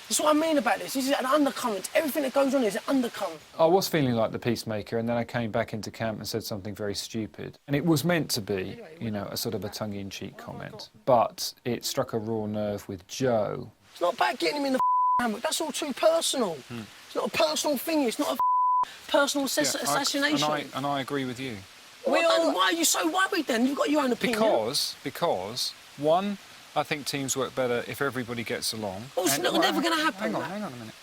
That's what I mean about this. This is an undercurrent. Everything that goes on is an undercurrent. I was feeling like the peacemaker, and then I came back into camp and said something very stupid. And it was meant to be, you know, a sort of a tongue-in-cheek comment. But it struck a raw nerve with Joe. It's not about getting him in the hammock. That's all too personal. It's not a personal thing. It's not a personal assassination. And I agree with you. Why are you so worried then? You've got your own opinion. Because one, I think teams work better if everybody gets along. Oh, it's never going to happen. Hang on a minute.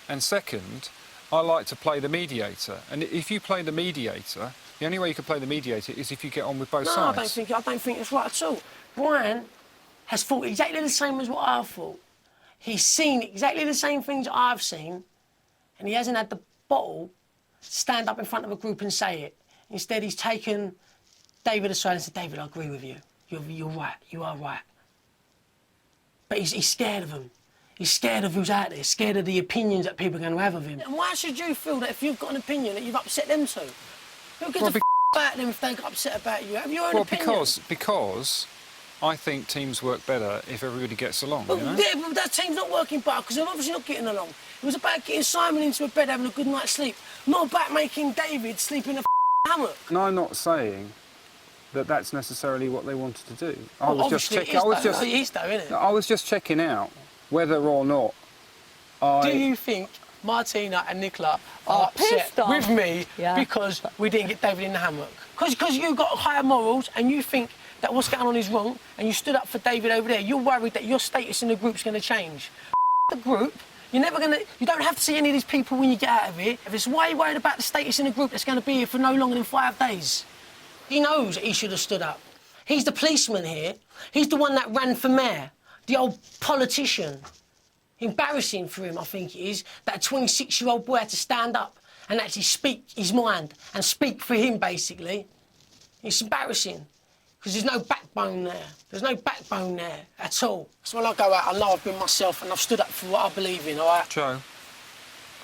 And second, I like to play the mediator. And if you play the mediator, the only way you can play the mediator is if you get on with both sides. I don't think it's right at all. Brian has thought exactly the same as what I've thought. He's seen exactly the same things I've seen, and he hasn't had the bottle stand up in front of a group and say it. Instead, he's taken David aside and said, David, I agree with you. You're right. You are right. But he's scared of him. He's scared of who's out there, scared of the opinions that people are going to have of him. And why should you feel that if you've got an opinion that you've upset them too? Who gives a about them if they get upset about you? Have your own opinion. Because I think teams work better if everybody gets along, But you know? yeah, but that team's not working better because they're obviously not getting along. It was about getting Simon into a bed, having a good night's sleep, not about making David sleep in a hammock. And I'm not saying that that's necessarily what they wanted to do. I Well, was just obviously checking. it is though, isn't it? I was just checking out whether or not Do you think Martina and Nicola are upset pissed off. with me Yeah. because we didn't get David in the hammock? Because you've got higher morals and you think that what's going on is wrong and you stood up for David over there. You're worried that your status in the group's going to change. The group. You're never going to... You don't have to see any of these people when you get out of here. If it's why you're worried about the status in the group that's going to be here for no longer than 5 days. He knows he should have stood up. He's the policeman here. He's the one that ran for mayor. The old politician. Embarrassing for him, I think it is, that a 26-year-old boy had to stand up and actually speak his mind and speak for him, basically. It's embarrassing because there's no backbone there. There's no backbone there at all. So when I go out, I know I've been myself and I've stood up for what I believe in, all right? Joe,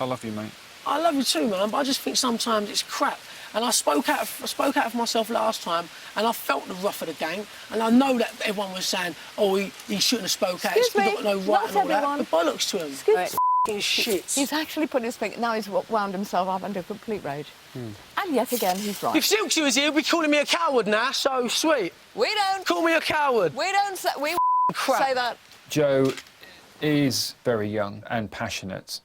I love you, mate. I love you too, man, but I just think sometimes it's crap. And I spoke out for myself last time, and I felt the wrath of the gang. And I know that everyone was saying, "Oh, he shouldn't have spoke out. He's got no right and all that." But bollocks to him. F***ing shit. He's actually put his finger... Now he's wound himself up into complete rage. And yet again, he's right. If Silksy was here, we'd be calling me a coward now. So sweet. We don't. Call me a coward. We don't say... We say that. Joe is very young and passionate,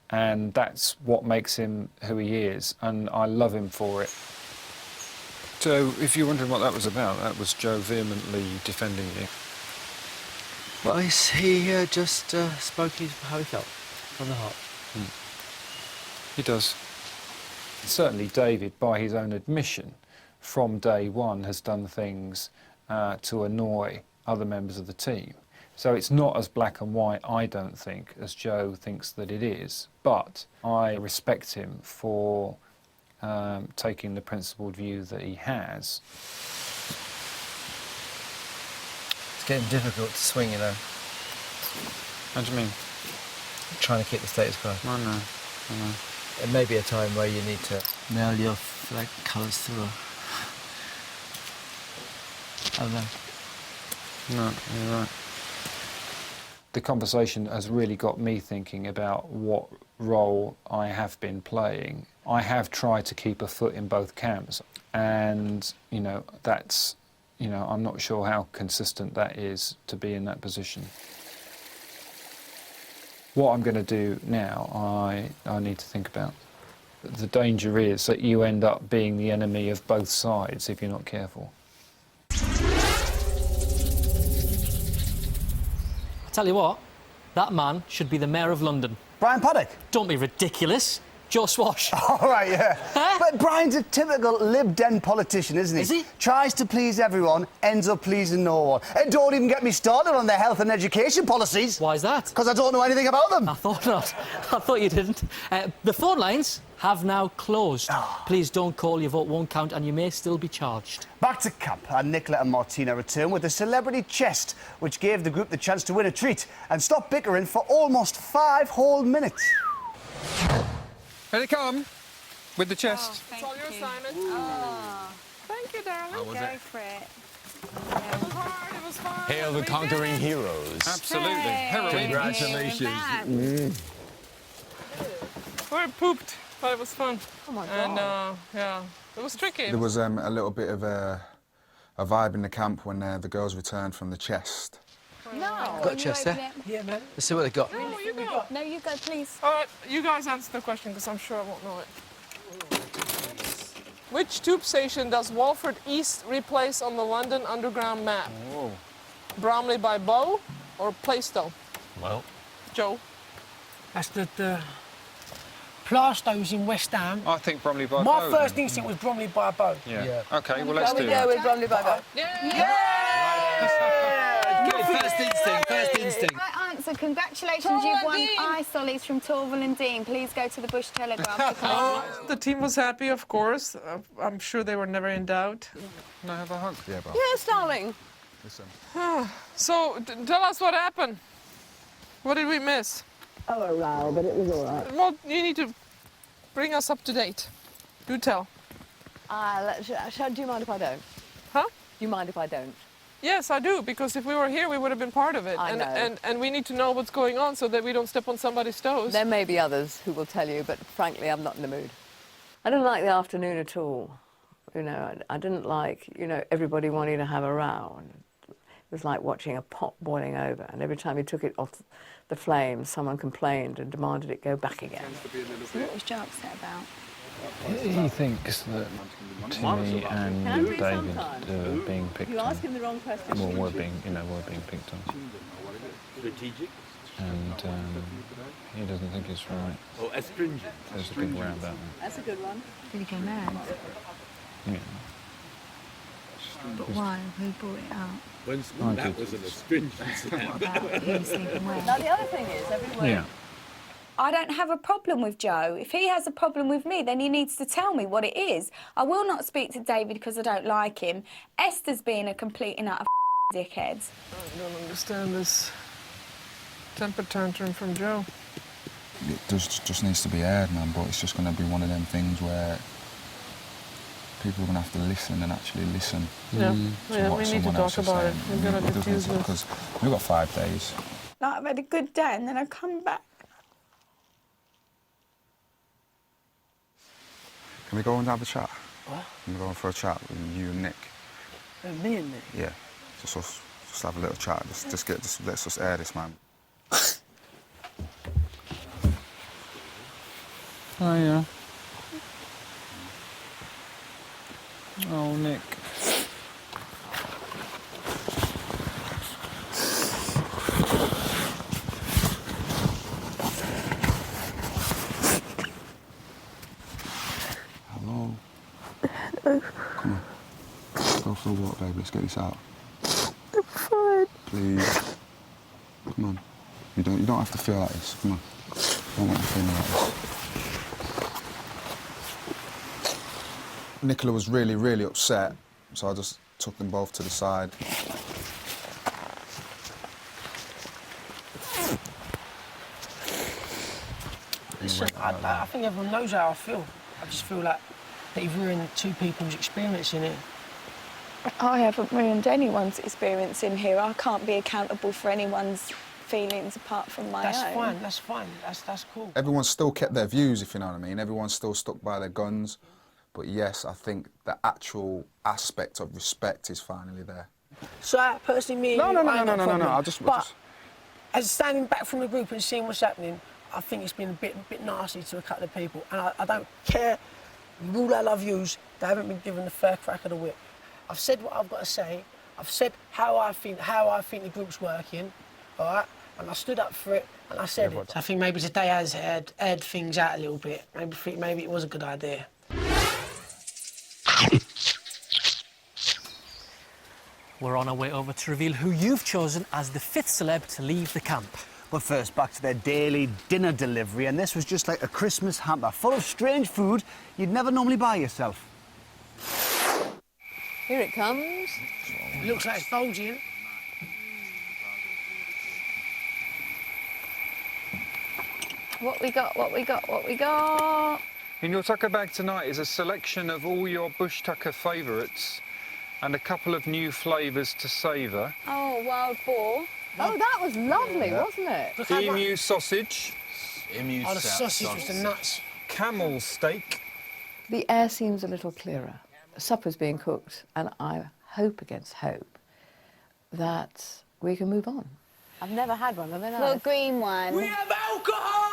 and that's what makes him who he is, and I love him for it. So, if you're wondering what that was about, that was Joe vehemently defending you. Well, he just spoke how he felt, from the heart. He does. Certainly David, by his own admission, from day one has done things to annoy other members of the team. So it's not as black and white, I don't think, as Joe thinks that it is. But I respect him for taking the principled view that he has. It's getting difficult to swing, you know. How do you mean? Trying to keep the status quo. I know. It may be a time where you need to nail your flag colours to I don't know. No, you're right. The conversation has really got me thinking about what role I have been playing. I have tried to keep a foot in both camps, and, you know, that's, you know, I'm not sure how consistent that is to be in that position. What I'm going to do now, I need to think about. The danger is that you end up being the enemy of both sides if you're not careful. Tell you what, that man should be the Mayor of London. Brian Paddock? Don't be ridiculous. Joe Swash. All right, yeah. But Brian's a typical Lib Dem politician, isn't he? Is he? Tries to please everyone, ends up pleasing no one. And don't even get me started on their health and education policies. Why is that? Because I don't know anything about them. I thought not. I thought you didn't. The phone lines have now closed. Please don't call, your vote won't count and you may still be charged. Back to camp, and Nicola and Martina return with a celebrity chest, which gave the group the chance to win a treat and stop bickering for almost 5 whole minutes. Here they come, with the chest. It's all yours, Simon. Thank you, darling. Go for it. It was hard, it was fun. Hail the conquering heroes. Absolutely. Hey. Heroine. Congratulations. We pooped, but it was fun. Oh my And God. yeah, it was tricky. There was a little bit of a vibe in the camp when the girls returned from the chest. No. Got a chest there? Yeah, man. Let's see what they got. No, you go. No, you go, please. All right, you guys answer the question because I'm sure I won't know it. Which tube station does Walford East replace on the London Underground map? Oh. Bromley by Bow or Plaistow? Well, Joe? That's the Plaistows in West Ham. I think Bromley by My Bow, first then. instinct was Bromley by Bow. Yeah. OK, well, let's do Go that. with Bromley by Bow. First instinct, first instinct. Right answer. Congratulations, you've won ice dollies from Torval and Dean. Please go to the Bush Telegraph. The team was happy, of course. I'm sure they were never in doubt. Can I have a hug? Yeah, but Yes, darling. listen. So, tell us what happened. What did we miss? Oh, a row, but it was all right. Well, you need to bring us up to date. Do tell. Do you mind if I don't? Huh? Do you mind if I don't? Yes, I do, because if we were here, we would have been part of it. I know. And we need to know what's going on so that we don't step on somebody's toes. There may be others who will tell you, but frankly, I'm not in the mood. I didn't like the afternoon at all. You know, I didn't like, everybody wanting to have a row. And it was like watching a pot boiling over, and every time you took it off the flames, someone complained and demanded it go back again. What was Joe upset about? He thinks that Timmy and Can we David sometimes? are being picked You on. ask him the wrong question. Well, we're being picked on. Strategic? And he doesn't think it's right. Oh, astringent. There's a big row about that. That's a good one. Did he go mad? Yeah. But why? Who brought it out? When that was an astringent. He was sleeping well. Now, the other thing is, everyone... Yeah. I don't have a problem with Joe. If he has a problem with me, then he needs to tell me what it is. I will not speak to David because I don't like him. Esther's being a complete and utter dickhead. I don't understand this temper tantrum from Joe. It just needs to be aired, man, but it's just going to be one of them things where people are going to have to listen and actually listen Yeah, to yeah, what we need to someone else talk is about saying. it. We're going to diffuse this. Because we've got 5 days. Like, I've had a good day and then I come back. Can we go and have a chat? What? Can we go on for a chat with you and Nick? Me and Nick? Yeah. Just us, just have a little chat. Just let's just air this, man. Oh, yeah. Oh, Nick. Hello. Come on. Go for a walk, baby. Let's get this out. I'm fine. Please. Come on. You don't have to feel like this. Come on. I don't want you feeling like this. Nicola was really, really upset, so I just took them both to the side. Listen, I think everyone knows how I feel. I just feel like they've ruined 2 people's experience in it. I haven't ruined anyone's experience in here. I can't be accountable for anyone's feelings apart from my That's own. fine, that's fine, that's cool. Everyone's still kept their views, if you know what I mean. Everyone's still stuck by their guns. But yes, I think the actual aspect of respect is finally there. So, personally, me and No, you, no, no, I ain't no, got a no, no, no, problem. I'll just- But as standing back from the group and seeing what's happening, I think it's been a bit nasty to a couple of people. And I don't care. All I love yous, they haven't been given the fair crack of the whip. I've said what I've got to say. I've said how I think the group's working, all right? and I stood up for it, and I said it. So I think maybe today has aired things out a little bit. Maybe it was a good idea. We're on our way over to reveal who you've chosen as the 5th celeb to leave the camp. But first, back to their daily dinner delivery, and this was just like a Christmas hamper full of strange food you'd never normally buy yourself. Here it comes. It looks like it's bulging. What we got, what we got, what we got? In your tucker bag tonight is a selection of all your bush tucker favourites and a couple of new flavours to savour. Oh, wild boar. Oh, that was lovely, wasn't it? Emu sausage. Emu Oh, the sausage was the nuts. Camel steak. The air seems a little clearer. Supper's being cooked, and I hope against hope that we can move on. I've never had one, have I? Little green one. We have alcohol!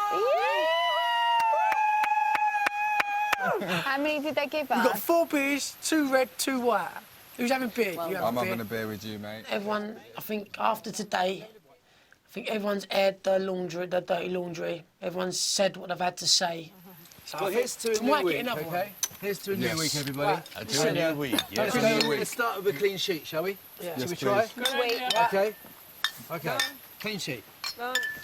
How many did they give us? We've got 4 beers, 2 red, 2 white. Who's having beer? You I'm having a beer with you, mate. Everyone, I think after today, I think everyone's aired the dirty laundry. Everyone's said what they've had to say. So Well, here's to a new week, okay? Here's to a new week, everybody. Right. To a new week. Yes. Let's start with a clean sheet, shall we? Yeah. Shall we Yes, try? please. Okay. Okay. Clean sheet.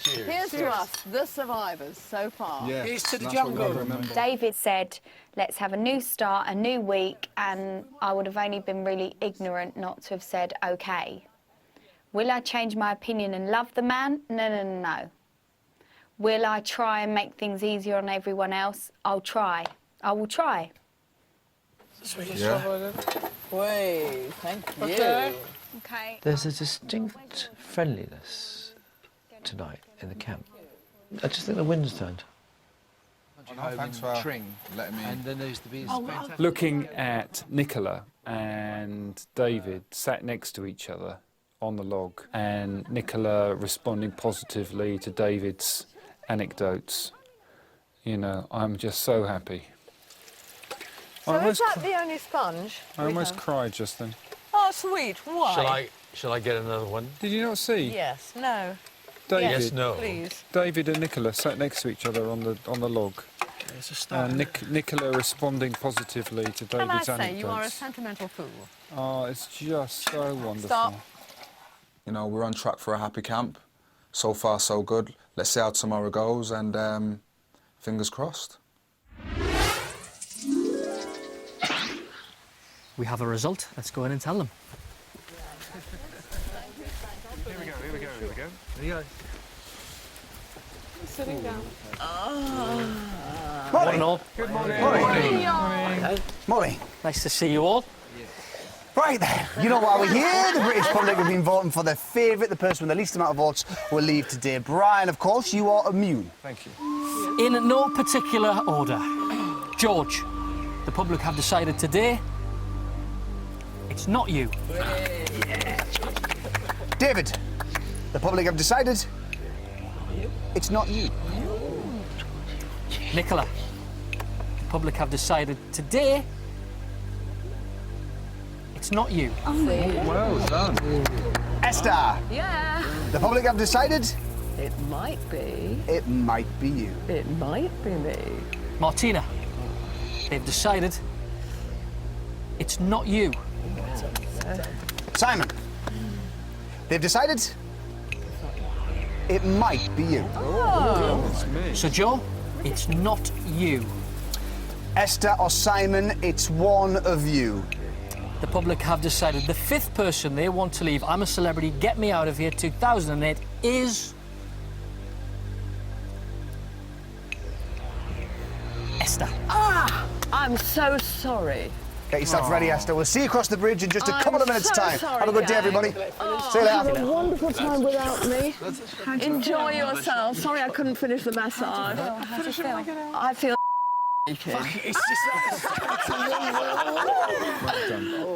Cheers. Here's to us, the survivors, so far. Yeah. Here's to the that's what we've got to jungle. remember. David said, let's have a new start, a new week, and I would have only been really ignorant not to have said, OK. Will I change my opinion and love the man? No, no, no, no. Will I try and make things easier on everyone else? I'll try. I will try. Yeah. Wait, thank you. Okay. OK. There's a distinct friendliness tonight in the camp. I just think the wind's turned. Thanks for letting me. And then there's the bees. Looking at Nicola and David sat next to each other on the log, and Nicola responding positively to David's anecdotes. You know, I'm just so happy. So is that the only sponge? I almost cried just then. Oh, sweet. Why? Shall I get another one? Did you not see? Yes, no. David, Yes, no. Please. David and Nicola sat next to each other on the log. It's a start. And Nicola responding positively to Can I David's say anecdotes. you are a sentimental fool? Oh, it's just so wonderful. Stop. You know, we're on track for a happy camp. So far, so good. Let's see how tomorrow goes, and fingers crossed. We have a result. Let's go in and tell them. There you go. Sitting down. Morning all. Good morning. Morning. Nice to see you all. Right then, you know why we're here. The British public have been voting for their favourite, the person with the least amount of votes will leave today. Brian, of course, you are immune. Thank you. In no particular order. George, the public have decided today it's not you. David, the public have decided it's not you. Nicola, the public have decided today it's not you. Well done. Esther, Yeah. the public have decided It might be. it might be you. It might be me. Martina, they've decided it's not you. Simon, they've decided it might be you. So Joe, it's not you. Esther or Simon, it's one of you. The public have decided the 5th person they want to leave I'm a Celebrity, Get Me Out of Here 2008 is Esther. I'm so sorry. Get yourself ready, Esther. We'll see you across the bridge in just a couple of minutes' so time. sorry, Have a good day, gang. everybody. See you Have later. a wonderful time without me. Enjoy yourself. Sorry I couldn't finish the massage. How do you feel? I feel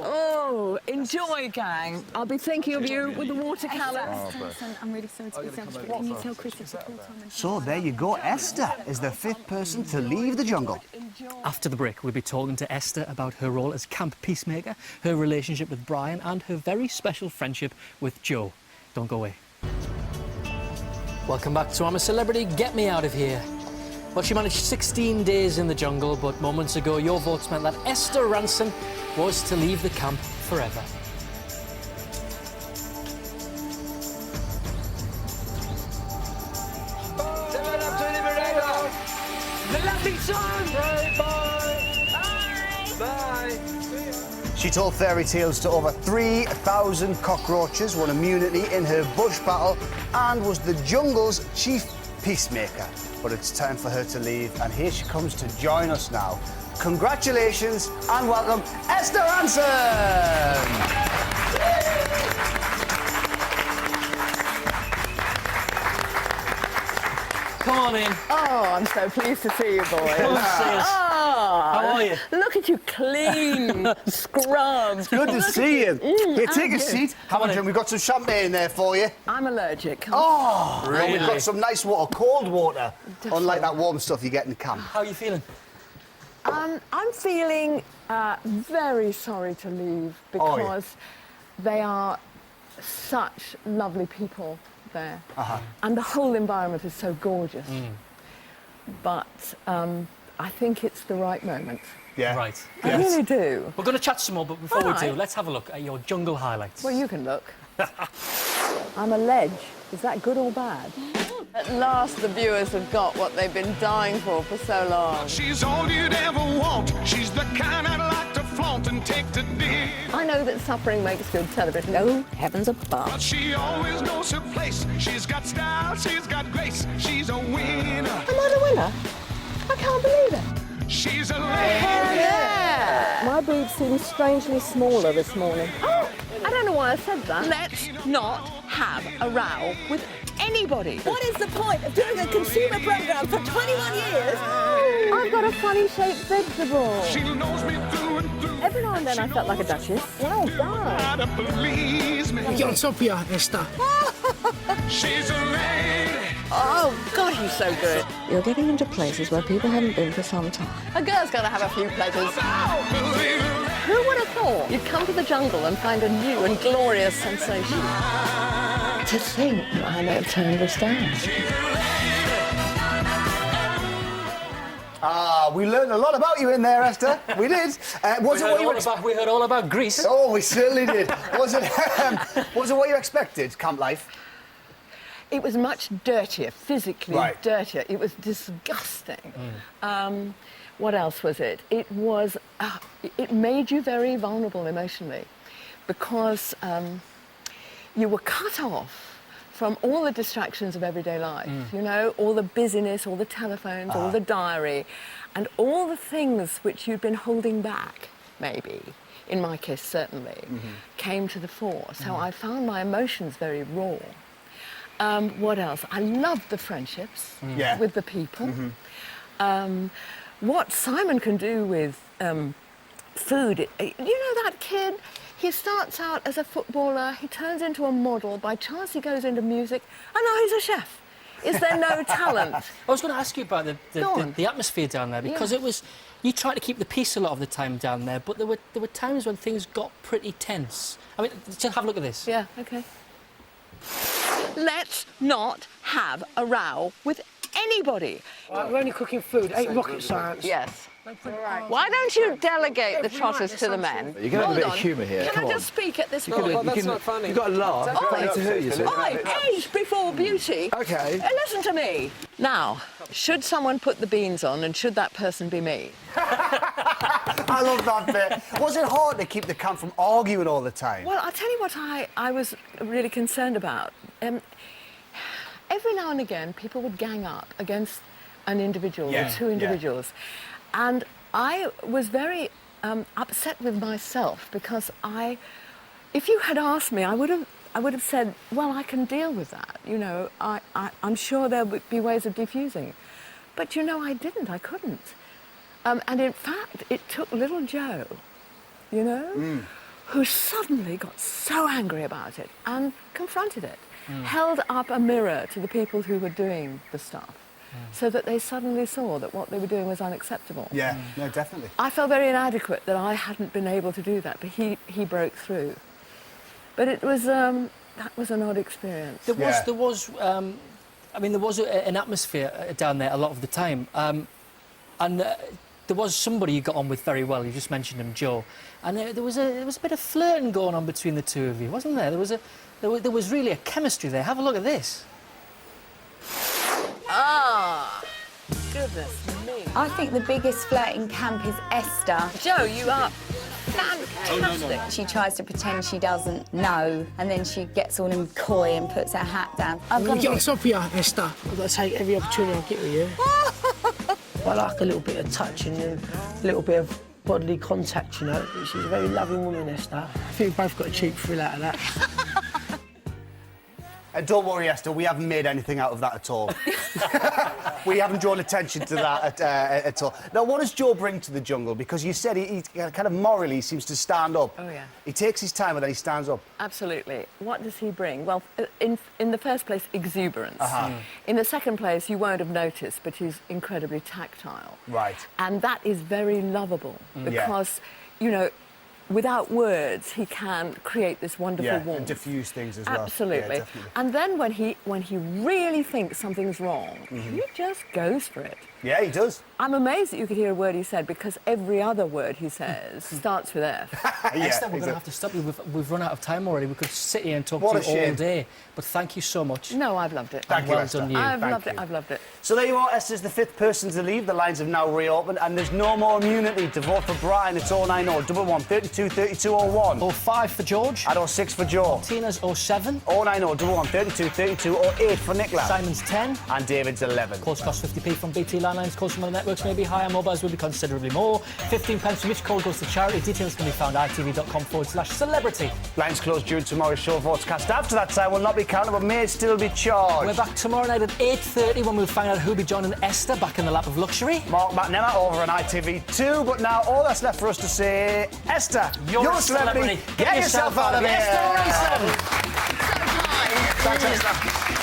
Oh, enjoy, gang. I'll be thinking of you with the watercolours. I'm really sorry to be selfish, but can you tell Chris it's a cool time? So there you go. Esther is the 5th person to leave the jungle. After the break, we'll be talking to Esther about her role as camp peacemaker, her relationship with Brian, and her very special friendship with Joe. Don't go away. Welcome back to I'm a Celebrity, Get Me Out of Here. Well, she managed 16 days in the jungle, but moments ago your votes meant that Esther Rantzen was to leave the camp forever. She told fairy tales to over 3,000 cockroaches, won immunity in her bush battle, and was the jungle's chief peacemaker. But it's time for her to leave, and here she comes to join us now. Congratulations and welcome, Esther Rantzen! Come on in. Oh, I'm so pleased to see you, boys. Come on, sis. How are you? Look at you, clean, scrubbed. Good to see you. Here, take a and seat. Have a drink. We've got some champagne there for you. I'm allergic. Oh, and Really? we've got some nice water, cold water, Definitely. unlike that warm stuff you get in camp. How are you feeling? I'm feeling very sorry to leave because they are such lovely people there. And the whole environment is so gorgeous. But I think it's the right moment. Yeah. Right. I really do. We're going to chat some more, but before we do, Alright. let's have a look at your jungle highlights. Well, you can look. I'm a ledge. Is that good or bad? At last, the viewers have got what they've been dying for so long. She's all you'd ever want. She's the kind I'd like to flaunt and take to dinner. I know that suffering makes good television. No, heavens above. But she always knows her place. She's got style, she's got grace. She's a winner. Am I the winner? I can't believe it. She's a lady. Hell yeah! My boobs seem strangely smaller this morning. Oh, I don't know why I said that. Let's not have a row with anybody. What is the point of doing a consumer program for 21 years? I've got a funny-shaped vegetable. She knows me through and through. Every now and then I felt like a duchess. Well done. Gotta please me. You're on top of your Esther. She's a lady. Oh, God, he's so good. You're getting into places where people haven't been for some time. A girl's got to have a few pleasures. Who would have thought you'd come to the jungle and find a new and glorious sensation? To think that I may have turned this down. We learned a lot about you in there, Esther. We did. We heard all about Greece. Oh, we certainly did. Was it what you expected, camp life? It was much dirtier, physically dirtier. It was disgusting. What else was it? It was. It made you very vulnerable emotionally, because you were cut off from all the distractions of everyday life. You know, all the busyness, all the telephones, all the diary, and all the things which you'd been holding back, maybe. In my case, certainly, came to the fore. So I found my emotions very raw. What else? I loved the friendships with the people. What Simon can do with food. You know that kid? He starts out as a footballer, he turns into a model, by chance he goes into music, and now he's a chef. Is there no talent? I was going to ask you about the atmosphere down there, because it was, you tried to keep the peace a lot of the time down there, but there were times when things got pretty tense. I mean, just have a look at this. Yeah, okay. Let's not have a row with anybody. We're only cooking food, ain't rocket science. Yes. Why don't you delegate the trotters to the men? You're going to have a bit of Hold on. humour here. Can Come I on. just speak at this You point? can- you can- You've got to laugh. It's funny to hear you. Oi, age before beauty. Okay. Listen to me. Now, should someone put the beans on, and should that person be me? I love that bit. Was it hard to keep the camp from arguing all the time? Well, I'll tell you what I was really concerned about. Every now and again, people would gang up against an individual or two individuals. And I was very upset with myself, because if you had asked me, I would have said, well, I can deal with that. You know, I'm sure there would be ways of diffusing. But, you know, I didn't. I couldn't. And in fact, it took little Joe, you know, who suddenly got so angry about it and confronted it, held up a mirror to the people who were doing the stuff, so that they suddenly saw that what they were doing was unacceptable. Yeah, no, definitely. I felt very inadequate that I hadn't been able to do that, but he broke through. But it was that was an odd experience. There was I mean, there was an atmosphere down there a lot of the time. There was somebody you got on with very well. You just mentioned him, Joe. And there was a bit of flirting going on between the two of you, wasn't there? There was really a chemistry there. Have a look at this. Ah, goodness me. I think the biggest flirt in camp is Esther. Joe, you are fantastic. She tries to pretend she doesn't know, and then she gets all in coy and puts her hat down. I'm going to get up here, Esther. I've got to take every opportunity I get with you. I like a little bit of touching and a little bit of bodily contact, you know. She's a very loving woman, Esther. I think we've both got a cheap thrill out of that. And don't worry, Esther, we haven't made anything out of that at all. We haven't drawn attention to that at all. Now, what does Joe bring to the jungle? Because you said he kind of morally seems to stand up. Oh, yeah. He takes his time and then he stands up. Absolutely. What does he bring? Well, in the first place, exuberance. Uh-huh. In the second place, you won't have noticed, but he's incredibly tactile. Right. And that is very lovable because, you know, without words, he can create this wonderful warmth. And diffuse things as well. Absolutely. Yeah, definitely. And then when he really thinks something's wrong, he just goes for it. Yeah, he does. I'm amazed that you could hear a word he said because every other word he says starts with F. Esther, we're going to have to stop you. We've run out of time already. We could sit here and talk to you all day. But thank you so much. No, I've loved it. Thank you, well Esther. done, you. I've loved it. So there you are, Esther's the 5th person to leave. The lines have now reopened and there's no more immunity. To vote for Brian, it's 090 111 32 32 01. 05 for George. And 06 for Joe. Tina's 07. 090 111 32 32 08 for Nicola. Simon's 10. And David's 11. Calls cost 50p from BT Landlines. Calls from other networks may be higher. Mobiles will be considerably more. 15 pence from each call goes to charity. Details can be found at itv.com/celebrity. Lines closed during tomorrow's show. Votes cast after that time will not be counted but may still be charged. We're back tomorrow night at 8:30 when we'll find out who'll be joining Esther back in the lap of luxury. Mark McNamara over on ITV2. But now all that's left for us to say, Esther, you're a celebrity. Get yourself out of here. Esther Ransom. Thanks, Esther.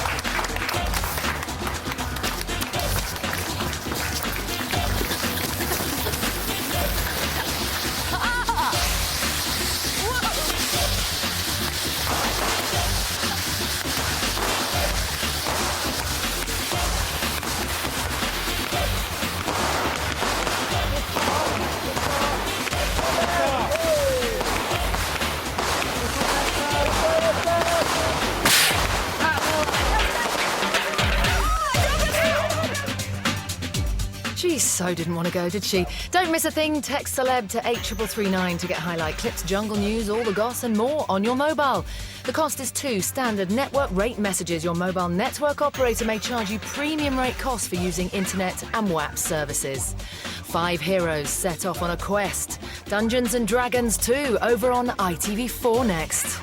She so didn't want to go, did she? Don't miss a thing. Text celeb to 83339 to get highlight clips, jungle news, all the goss and more on your mobile. The cost is 2 standard network rate messages. Your mobile network operator may charge you premium rate costs for using internet and WAP services. 5 heroes set off on a quest. Dungeons and Dragons 2 over on ITV4 next.